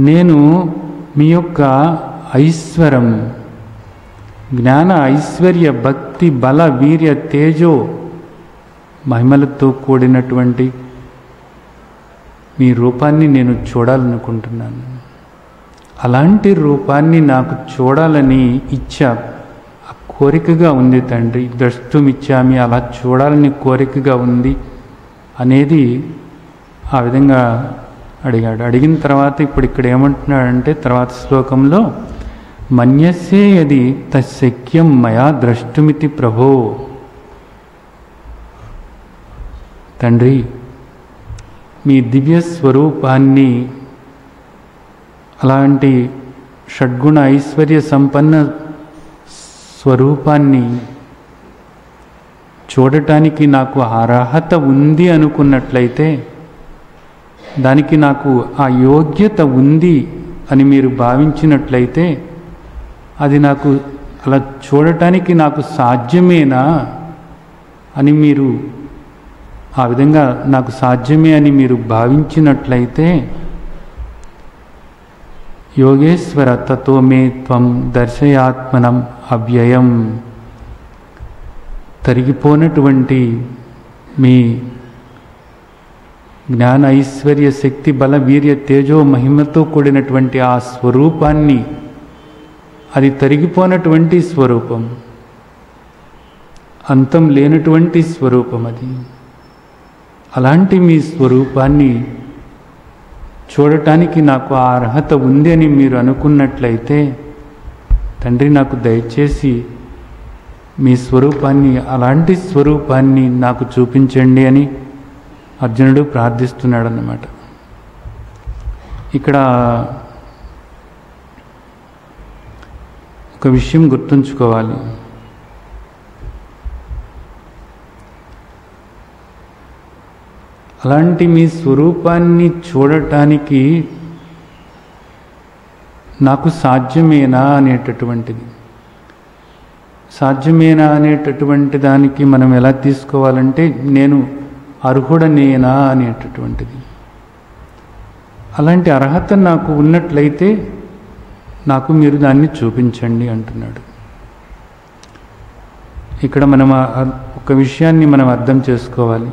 నేను మీ యొక్క ఐశ్వర్యం, జ్ఞాన ఐశ్వర్య భక్తి బల వీర్య తేజో మహిమలతో కూడినటువంటి మీ రూపాన్ని నేను చూడాలనుకుంటున్నాను. అలాంటి రూపాన్ని నాకు చూడాలని ఇచ్చా, కోరికగా ఉంది తండ్రి. ద్రష్టుమిచ్చామి, అలా చూడాలని కోరికగా ఉంది అనేది ఆ విధంగా అడిగాడు. అడిగిన తర్వాత ఇప్పుడు ఇక్కడ ఏమంటున్నాడంటే, తర్వాత శ్లోకంలో మన్యస్యే యది తశక్యం మయా ద్రష్టుమితి ప్రభో. తండ్రి, మీ దివ్య స్వరూపాన్ని, అలాంటి షడ్గుణ ఐశ్వర్య సంపన్న స్వరూపాన్ని చూడటానికి నాకు అర్హత ఉంది అనుకున్నట్లయితే, దానికి నాకు ఆ యోగ్యత ఉంది అని మీరు భావించినట్లయితే, అది నాకు అలా చూడటానికి నాకు సాధ్యమేనా అని మీరు ఆ విధంగా నాకు సాధ్యమే అని మీరు భావించినట్లయితే, యోగేశ్వర తతో మే త్వం దర్శయాత్మనం అవ్యయం. తరిగిపోనటువంటి మీ జ్ఞాన ఐశ్వర్య శక్తి బల వీర్య తేజో మహిమతో కూడినటువంటి ఆ స్వరూపాన్ని, అది తరిగిపోనటువంటి స్వరూపం, అంతం లేనటువంటి స్వరూపం అది. అలాంటి మీ స్వరూపాన్ని చూడటానికి నాకు ఆ అర్హత ఉంది అని మీరు అనుకున్నట్లయితే, తండ్రి నాకు దయచేసి మీ స్వరూపాన్ని, అలాంటి స్వరూపాన్ని నాకు చూపించండి అని అర్జునుడు ప్రార్థిస్తున్నాడు అన్నమాట. ఇక్కడ ఒక విషయం గుర్తుంచుకోవాలి. అలాంటి మీ స్వరూపాన్ని చూడటానికి నాకు సాధ్యమేనా అనేటటువంటిది, సాధ్యమేనా అనేటటువంటి దానికి మనం ఎలా తీసుకోవాలంటే, నేను అర్హుడనేనా అనేటటువంటిది. అలాంటి అర్హత నాకు ఉన్నట్లయితే నాకు మీరు దాన్ని చూపించండి అంటున్నాడు. ఇక్కడ మనం ఒక విషయాన్ని మనం అర్థం చేసుకోవాలి.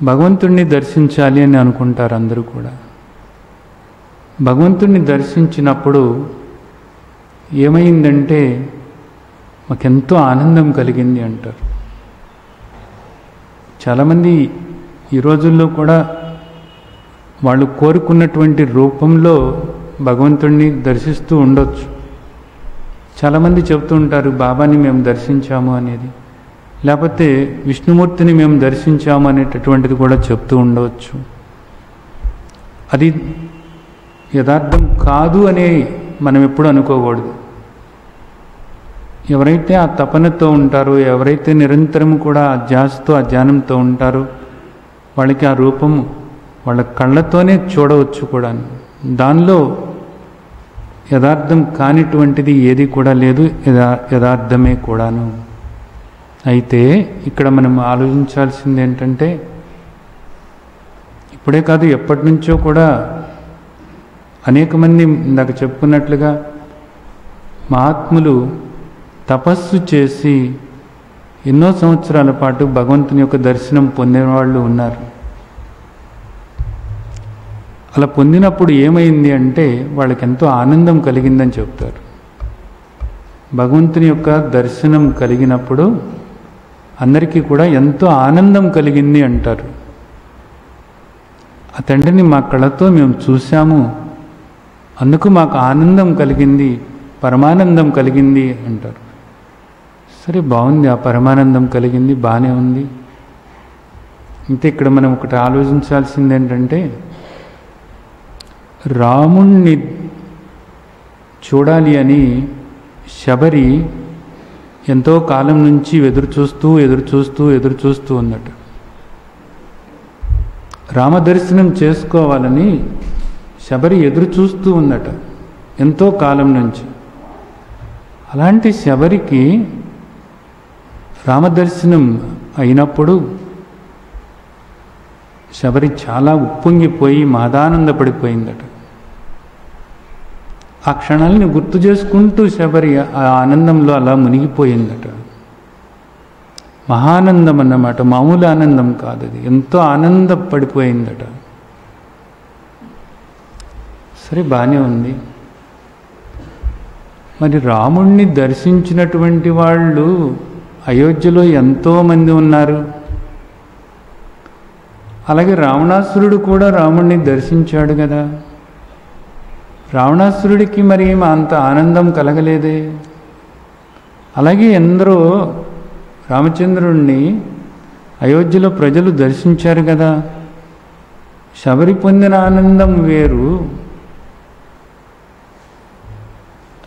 భగవంతుణ్ణి దర్శించాలి అని అనుకుంటారు అందరూ కూడా. భగవంతుణ్ణి దర్శించినప్పుడు ఏమైందంటే, మాకెంతో ఆనందం కలిగింది అంటారు. చాలామంది ఈ రోజుల్లో కూడా వాళ్ళు కోరుకున్నటువంటి రూపంలో భగవంతుణ్ణి దర్శిస్తూ ఉండొచ్చు. చాలామంది చెప్తూ ఉంటారు, బాబాని మేము దర్శించాము అనేది. లేకపోతే విష్ణుమూర్తిని మేము దర్శించాము అనేటటువంటిది కూడా చెప్తూ ఉండవచ్చు. అది యథార్థం కాదు అని మనం ఎప్పుడు అనుకోకూడదు. ఎవరైతే ఆ తపనతో ఉంటారో, ఎవరైతే నిరంతరం కూడా ఆ ధ్యాసతో ఆ ధ్యానంతో ఉంటారో, వాళ్ళకి ఆ రూపం వాళ్ళ కళ్ళతోనే చూడవచ్చు కూడా. దానిలో యథార్థం కానిటువంటిది ఏది కూడా లేదు, యథార్థమే కూడాను. అయితే ఇక్కడ మనం ఆలోచించాల్సింది ఏంటంటే, ఇప్పుడే కాదు ఎప్పటి నుంచో కూడా అనేక మంది ఇందాక చెప్పుకున్నట్లుగా మహాత్ములు తపస్సు చేసి ఎన్నో సంవత్సరాల పాటు భగవంతుని యొక్క దర్శనం పొందిన వాళ్ళు ఉన్నారు. అలా పొందినప్పుడు ఏమైంది అంటే వాళ్ళకి ఎంతో ఆనందం కలిగిందని చెప్తారు. భగవంతుని యొక్క దర్శనం కలిగినప్పుడు అందరికీ కూడా ఎంతో ఆనందం కలిగింది అంటారు. ఆ తండ్రిని మా కళ్ళతో మేము చూశాము, అందుకు మాకు ఆనందం కలిగింది, పరమానందం కలిగింది అంటారు. సరే, బాగుంది, ఆ పరమానందం కలిగింది, బాగానే ఉంది. అయితే ఇక్కడ మనం ఒకటి ఆలోచించాల్సింది ఏంటంటే, రాముణ్ణి చూడాలి అని శబరి ఎంతో కాలం నుంచి ఎదురు చూస్తూ ఉన్నట్టు. రామదర్శనం చేసుకోవాలని శబరి ఎదురు చూస్తూ ఉందట ఎంతో కాలం నుంచి. అలాంటి శబరికి రామదర్శనం అయినప్పుడు శబరి చాలా ఉప్పొంగిపోయి మహదానందపడిపోయిందట. ఆ క్షణాలని గుర్తు చేసుకుంటూ శబరి ఆ ఆనందంలో అలా మునిగిపోయిందట. మహానందం అన్నమాట, మామూలు ఆనందం కాదు, అది ఎంతో ఆనందపడిపోయిందట. సరే, బాగానే ఉంది. మరి రాముణ్ణి దర్శించినటువంటి వాళ్ళు అయోధ్యలో ఎంతోమంది ఉన్నారు. అలాగే రావణాసురుడు కూడా రాముణ్ణి దర్శించాడు కదా. రావణాసురుడికి మరి అంత ఆనందం కలగలేదే. అలాగే ఎందరో రామచంద్రుణ్ణి అయోధ్యలో ప్రజలు దర్శించారు కదా. శబరి పొందిన ఆనందం వేరు,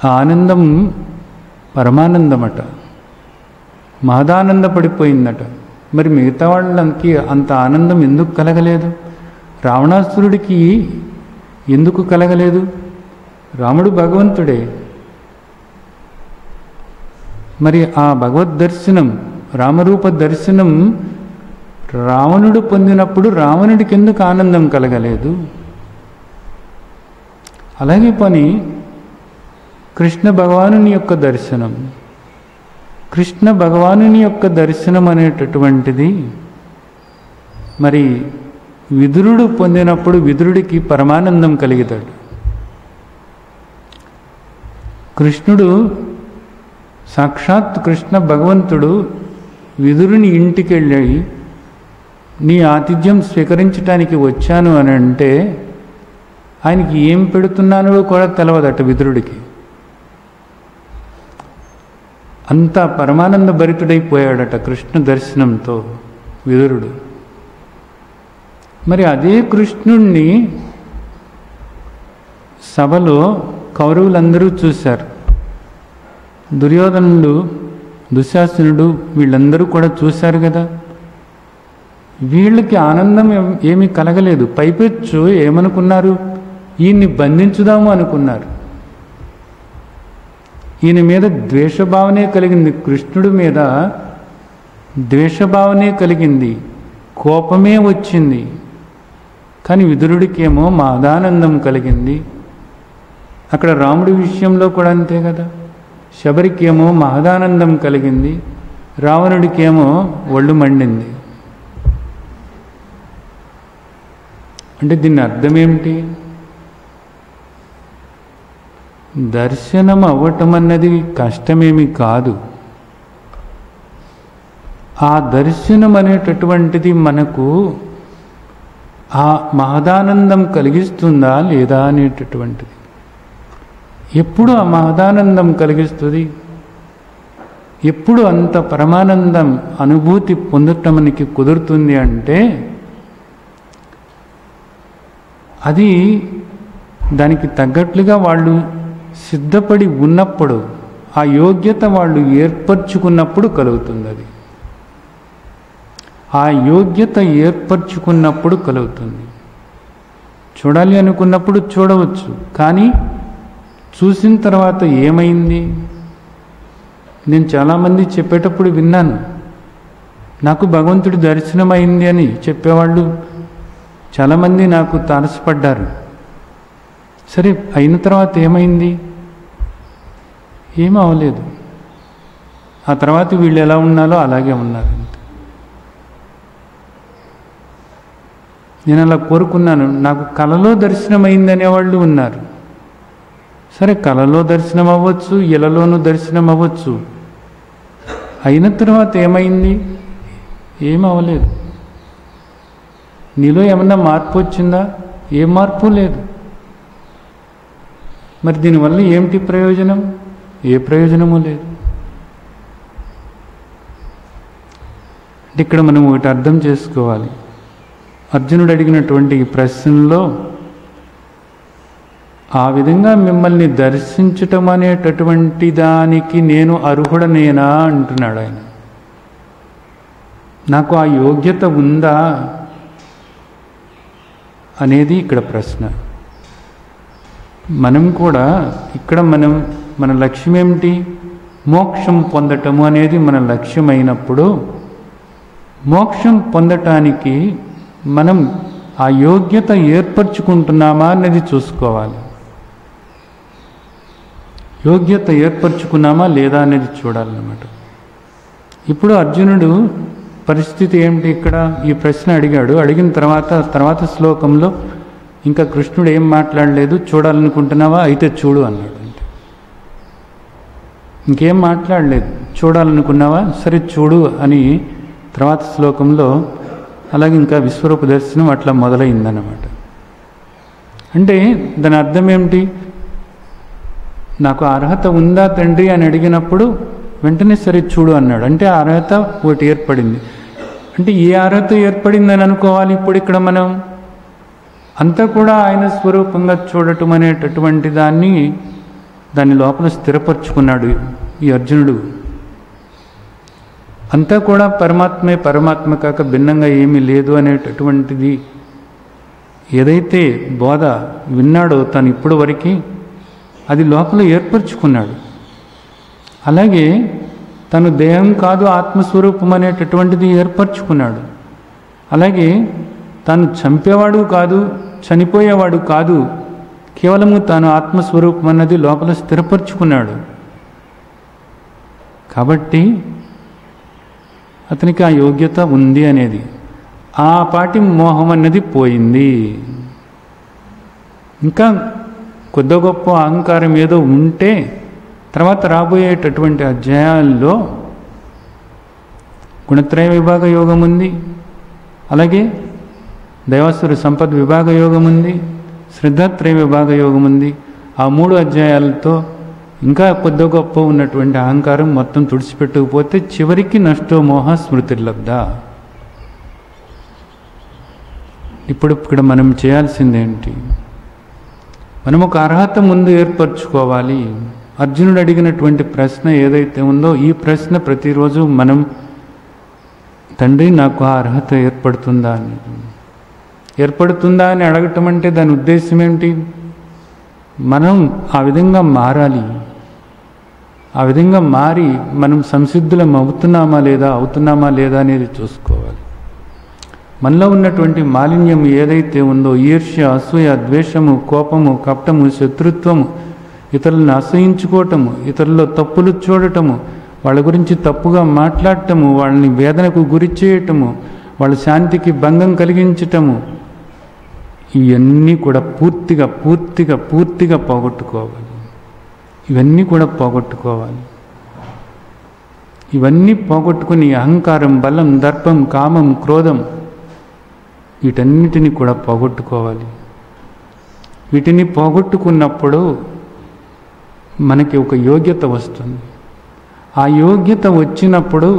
ఆ ఆనందం పరమానందమట, మహదానందపడిపోయిందట. మరి మిగతా వాళ్ళకి అంత ఆనందం ఎందుకు కలగలేదు? రావణాసురుడికి ఎందుకు కలగలేదు? రాముడు భగవంతుడే. మరి ఆ భగవద్ దర్శనం, రామరూప దర్శనం రావణుడు పొందినప్పుడు రావణుడికి ఎందుకు ఆనందం కలగలేదు? అలాగే పని కృష్ణ భగవానుని యొక్క దర్శనం, కృష్ణ భగవానుని యొక్క దర్శనం అనేటటువంటిది మరి విదురుడు పొందినప్పుడు విదురుడికి పరమానందం కలిగితాడు. కృష్ణుడు సాక్షాత్ కృష్ణ భగవంతుడు విదురుని ఇంటికి వెళ్ళి నీ ఆతిథ్యం స్వీకరించడానికి వచ్చాను అని అంటే ఆయనకి ఏం పెడుతున్నానో కూడా తెలవదట విదురుడికి. అంత పరమానంద భరితుడైపోయాడట కృష్ణ దర్శనంతో విదురుడు. మరి అదే కృష్ణుణ్ణి సభలో కౌరవులందరూ చూశారు. దుర్యోధనుడు, దుశ్శాసనుడు వీళ్ళందరూ కూడా చూశారు కదా. వీళ్ళకి ఆనందం ఏమీ కలగలేదు. పైపెచ్చు ఏమనుకున్నారు? ఈయన్ని బంధించుదాము అనుకున్నారు. ఈయన మీద ద్వేషభావనే కలిగింది, కృష్ణుడి మీద ద్వేషభావనే కలిగింది, కోపమే వచ్చింది. కానీ విదురుడికేమో మహదానందం కలిగింది. అక్కడ రాముడి విషయంలో కూడా అంతే కదా. శబరికేమో మహదానందం కలిగింది, రావణుడికేమో ఒళ్ళు మండింది. అంటే దీని అర్థం ఏమిటి? దర్శనం అవ్వటం అన్నది కష్టమేమి కాదు. ఆ దర్శనం అనేటటువంటిది మనకు ఆ మహదానందం కలిగిస్తుందా లేదా అనేటటువంటిది. ఎప్పుడు ఆ మహదానందం కలిగిస్తుంది? ఎప్పుడు అంత పరమానందం అనుభూతి పొందటమనికి కుదురుతుంది అంటే అది దానికి తగ్గట్లుగా వాళ్ళు సిద్ధపడి ఉన్నప్పుడు, ఆ యోగ్యత వాళ్ళు ఏర్పరచుకున్నప్పుడు కలుగుతుంది. అది ఆ యోగ్యత ఏర్పరచుకున్నప్పుడు కలుగుతుంది. చూడాలి అనుకున్నప్పుడు చూడవచ్చు, కానీ చూసిన తర్వాత ఏమైంది? నేను చాలామంది చెప్పేటప్పుడు విన్నాను, నాకు భగవంతుడి దర్శనమైంది అని చెప్పేవాళ్ళు చాలామంది నాకు తారసపడ్డారు. సరే, అయిన తర్వాత ఏమైంది? ఏమీ అవ్వలేదు. ఆ తర్వాత వీళ్ళు ఎలా ఉన్నారో అలాగే ఉన్నారు. నేను అలా కోరుకున్నాను. నాకు కలలో దర్శనమైంది అనేవాళ్ళు ఉన్నారు. సరే, కలలో దర్శనం అవ్వచ్చు, ఇలలోనూ దర్శనం అవ్వచ్చు. అయిన తర్వాత ఏమైంది? ఏం అవ్వలేదు. నీలో ఏమన్నా మార్పు వచ్చిందా? ఏ మార్పు లేదు. మరి దీనివల్ల ఏమిటి ప్రయోజనం? ఏ ప్రయోజనము లేదు. అంటే ఇక్కడ మనం ఒకటి అర్థం చేసుకోవాలి. అర్జునుడు అడిగినటువంటి ఈ ప్రశ్నలో ఆ విధంగా మిమ్మల్ని దర్శించటం అనేటటువంటి దానికి నేను అర్హుడనేనా అంటున్నాడు ఆయన. నాకు ఆ యోగ్యత ఉందా అనేది ఇక్కడ ప్రశ్న. మనం కూడా ఇక్కడ మన లక్ష్యం ఏమిటి? మోక్షం పొందటము అనేది మన లక్ష్యం అయినప్పుడు, మోక్షం పొందటానికి మనం ఆ యోగ్యత ఏర్పరచుకుంటున్నామా అనేది చూసుకోవాలి. యోగ్యత ఏర్పరచుకున్నామా లేదా అనేది చూడాలన్నమాట. ఇప్పుడు అర్జునుడు పరిస్థితి ఏమిటి? ఇక్కడ ఈ ప్రశ్న అడిగాడు. అడిగిన తర్వాత శ్లోకంలో ఇంకా కృష్ణుడు ఏం మాట్లాడలేదు. చూడాలనుకుంటున్నావా? అయితే చూడు అన్నాడు. అంటే ఇంకేం మాట్లాడలేదు. చూడాలనుకున్నావా? సరే చూడు అని తర్వాత శ్లోకంలో అలాగే ఇంకా విశ్వరూప దర్శనం అట్లా మొదలైందన్నమాట. అంటే దాని అర్థం ఏమిటి? నాకు అర్హత ఉందా తండ్రి అని అడిగినప్పుడు వెంటనే సరే చూడు అన్నాడు. అంటే ఆ అర్హత ఒకటి ఏర్పడింది. అంటే ఏ అర్హత ఏర్పడిందని అనుకోవాలి ఇప్పుడు ఇక్కడ మనం? అంతా కూడా ఆయన స్వరూపంగా చూడటం అనేటటువంటి దాని లోపల స్థిరపరచుకున్నాడు ఈ అర్జునుడు. అంతా కూడా పరమాత్మే, పరమాత్మ కాక భిన్నంగా ఏమీ లేదు అనేటటువంటిది ఏదైతే బోధ విన్నాడో తను ఇప్పుడు వరకు అది లోపల ఏర్పరచుకున్నాడు. అలాగే తను దేహం కాదు ఆత్మస్వరూపం అనేటటువంటిది ఏర్పరచుకున్నాడు. అలాగే తాను చంపేవాడు కాదు, చనిపోయేవాడు కాదు, కేవలము తాను ఆత్మస్వరూపం అన్నది లోపల స్థిరపరచుకున్నాడు. కాబట్టి అతనికి ఆ యోగ్యత ఉంది అనేది, ఆ పాటి మోహం అన్నది పోయింది. ఇంకా కొద్ది గొప్ప అహంకారం ఏదో ఉంటే తర్వాత రాబోయేటటువంటి అధ్యాయాల్లో గుణత్రయ విభాగ యోగం ఉంది, అలాగే దైవాసుర సంపద్ విభాగ యోగం ఉంది, శ్రద్ధాత్రయ విభాగ యోగం ఉంది. ఆ 3 అధ్యాయాలతో ఇంకా కొద్ది గొప్ప ఉన్నటువంటి అహంకారం మొత్తం తుడిచిపెట్టకపోతే చివరికి నష్టో మోహ స్మృతిర్లబ్ధ. ఇప్పుడు ఇక్కడ మనం చేయాల్సిందేంటి? మనం ఒక అర్హత ముందు ఏర్పరచుకోవాలి. అర్జునుడు అడిగినటువంటి ప్రశ్న ఏదైతే ఉందో ఈ ప్రశ్న ప్రతిరోజు మనం, తండ్రి నాకు ఆ అర్హత ఏర్పడుతుందా అని అడగటం అంటే దాని ఉద్దేశం ఏంటి? మనం ఆ విధంగా మారాలి. ఆ విధంగా మారి మనం సంసిద్ధులం అవుతున్నామా లేదా అనేది చూసుకోవాలి. మనలో ఉన్నటువంటి మాలిన్యం ఏదైతే ఉందో, ఈర్ష్య, అసూయ, ద్వేషము, కోపము, కపటము, శత్రుత్వము, ఇతరులను అసహించుకోవటము, ఇతరుల్లో తప్పులు చూడటము, వాళ్ళ గురించి తప్పుగా మాట్లాడటము, వాళ్ళని వేదనకు గురి చేయటము, వాళ్ళ శాంతికి భంగం కలిగించటము, ఇవన్నీ కూడా పూర్తిగా పోగొట్టుకోవాలి. ఇవన్నీ కూడా పోగొట్టుకోవాలి. ఇవన్నీ పోగొట్టుకుని అహంకారం, బలం, దర్పం, కామం, క్రోధం వీటన్నిటిని కూడా పోగొట్టుకోవాలి. వీటిని పోగొట్టుకున్నప్పుడు మనకి ఒక యోగ్యత వస్తుంది. ఆ యోగ్యత వచ్చినప్పుడు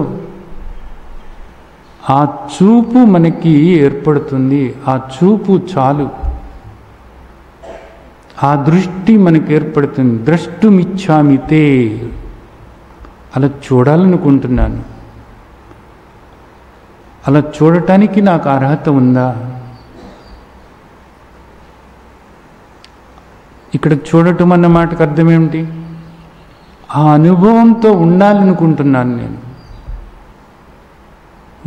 ఆ చూపు మనకి ఏర్పడుతుంది. ఆ చూపు చాలు, ఆ దృష్టి మనకి ఏర్పడుతుంది. ద్రష్టుమిచ్చామితే, అలా చూడాలనుకుంటున్నాను, అలా చూడటానికి నాకు అర్హత ఉందా? ఇక్కడ చూడటం అన్న మాటకు అర్థం ఏమిటి? ఆ అనుభవంతో ఉండాలనుకుంటున్నాను నేను.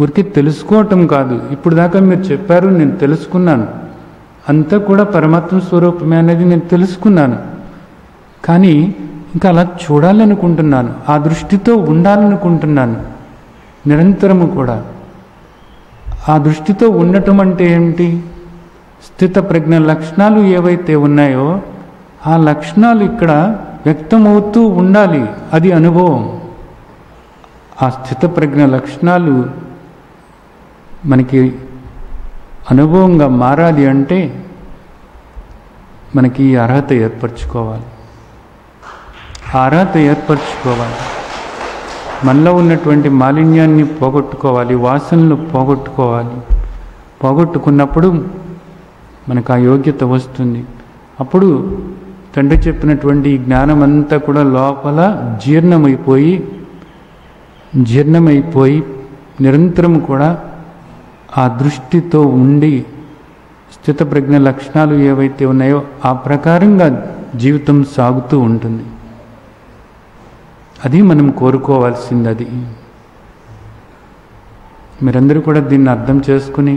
ఊరికి తెలుసుకోవటం కాదు. ఇప్పుడు దాకా మీరు చెప్పారు, నేను తెలుసుకున్నాను, అంతా కూడా పరమాత్మ స్వరూపమే అనేది నేను తెలుసుకున్నాను. కానీ ఇంకా అలా చూడాలనుకుంటున్నాను, ఆ దృష్టితో ఉండాలనుకుంటున్నాను నిరంతరము కూడా. ఆ దృష్టితో ఉండటం అంటే ఏమిటి? స్థిత ప్రజ్ఞ లక్షణాలు ఏవైతే ఉన్నాయో ఆ లక్షణాలు ఇక్కడ వ్యక్తమవుతూ ఉండాలి. అది అనుభవం. ఆ స్థిత ప్రజ్ఞ లక్షణాలు మనకి అనుభవంగా మారాలి అంటే మనకి ఈ అర్హత ఏర్పరచుకోవాలి. ఆ అర్హత ఏర్పరచుకోవాలి. మనలో ఉన్నటువంటి మాలిన్యాన్ని పోగొట్టుకోవాలి, వాసనలు పోగొట్టుకోవాలి. పోగొట్టుకున్నప్పుడు మనకు ఆ యోగ్యత వస్తుంది. అప్పుడు తండ్రి చెప్పినటువంటి ఈ జ్ఞానం అంతా కూడా లోపల జీర్ణమైపోయి నిరంతరం కూడా ఆ దృష్టితో ఉండి స్థితప్రజ్ఞ లక్షణాలు ఏవైతే ఉన్నాయో ఆ ప్రకారంగా జీవితం సాగుతూ ఉంటుంది. అది మనం కోరుకోవాల్సింది. అది మీరందరూ కూడా దీన్ని అర్థం చేసుకుని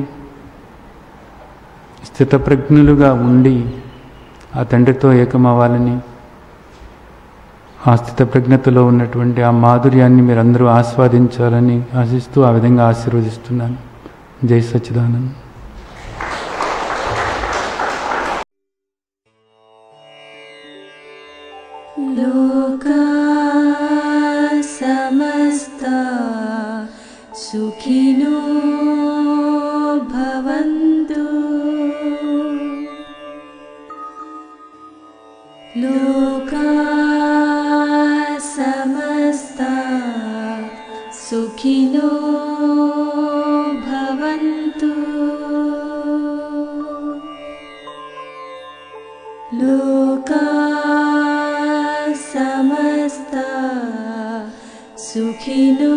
స్థితప్రజ్ఞులుగా ఉండి ఆ తండ్రితో ఏకమవ్వాలని, ఆ స్థితప్రజ్ఞతలో ఉన్నటువంటి ఆ మాధుర్యాన్ని మీరందరూ ఆస్వాదించాలని ఆశిస్తూ ఆ విధంగా ఆశీర్వదిస్తున్నాను. జై సచ్చిదానంద్. లోకా సమస్తా సుఖినో భవంతు. లోకా సమస్తా సుఖినో భవంతు. లోకా సమస్తా సుఖినో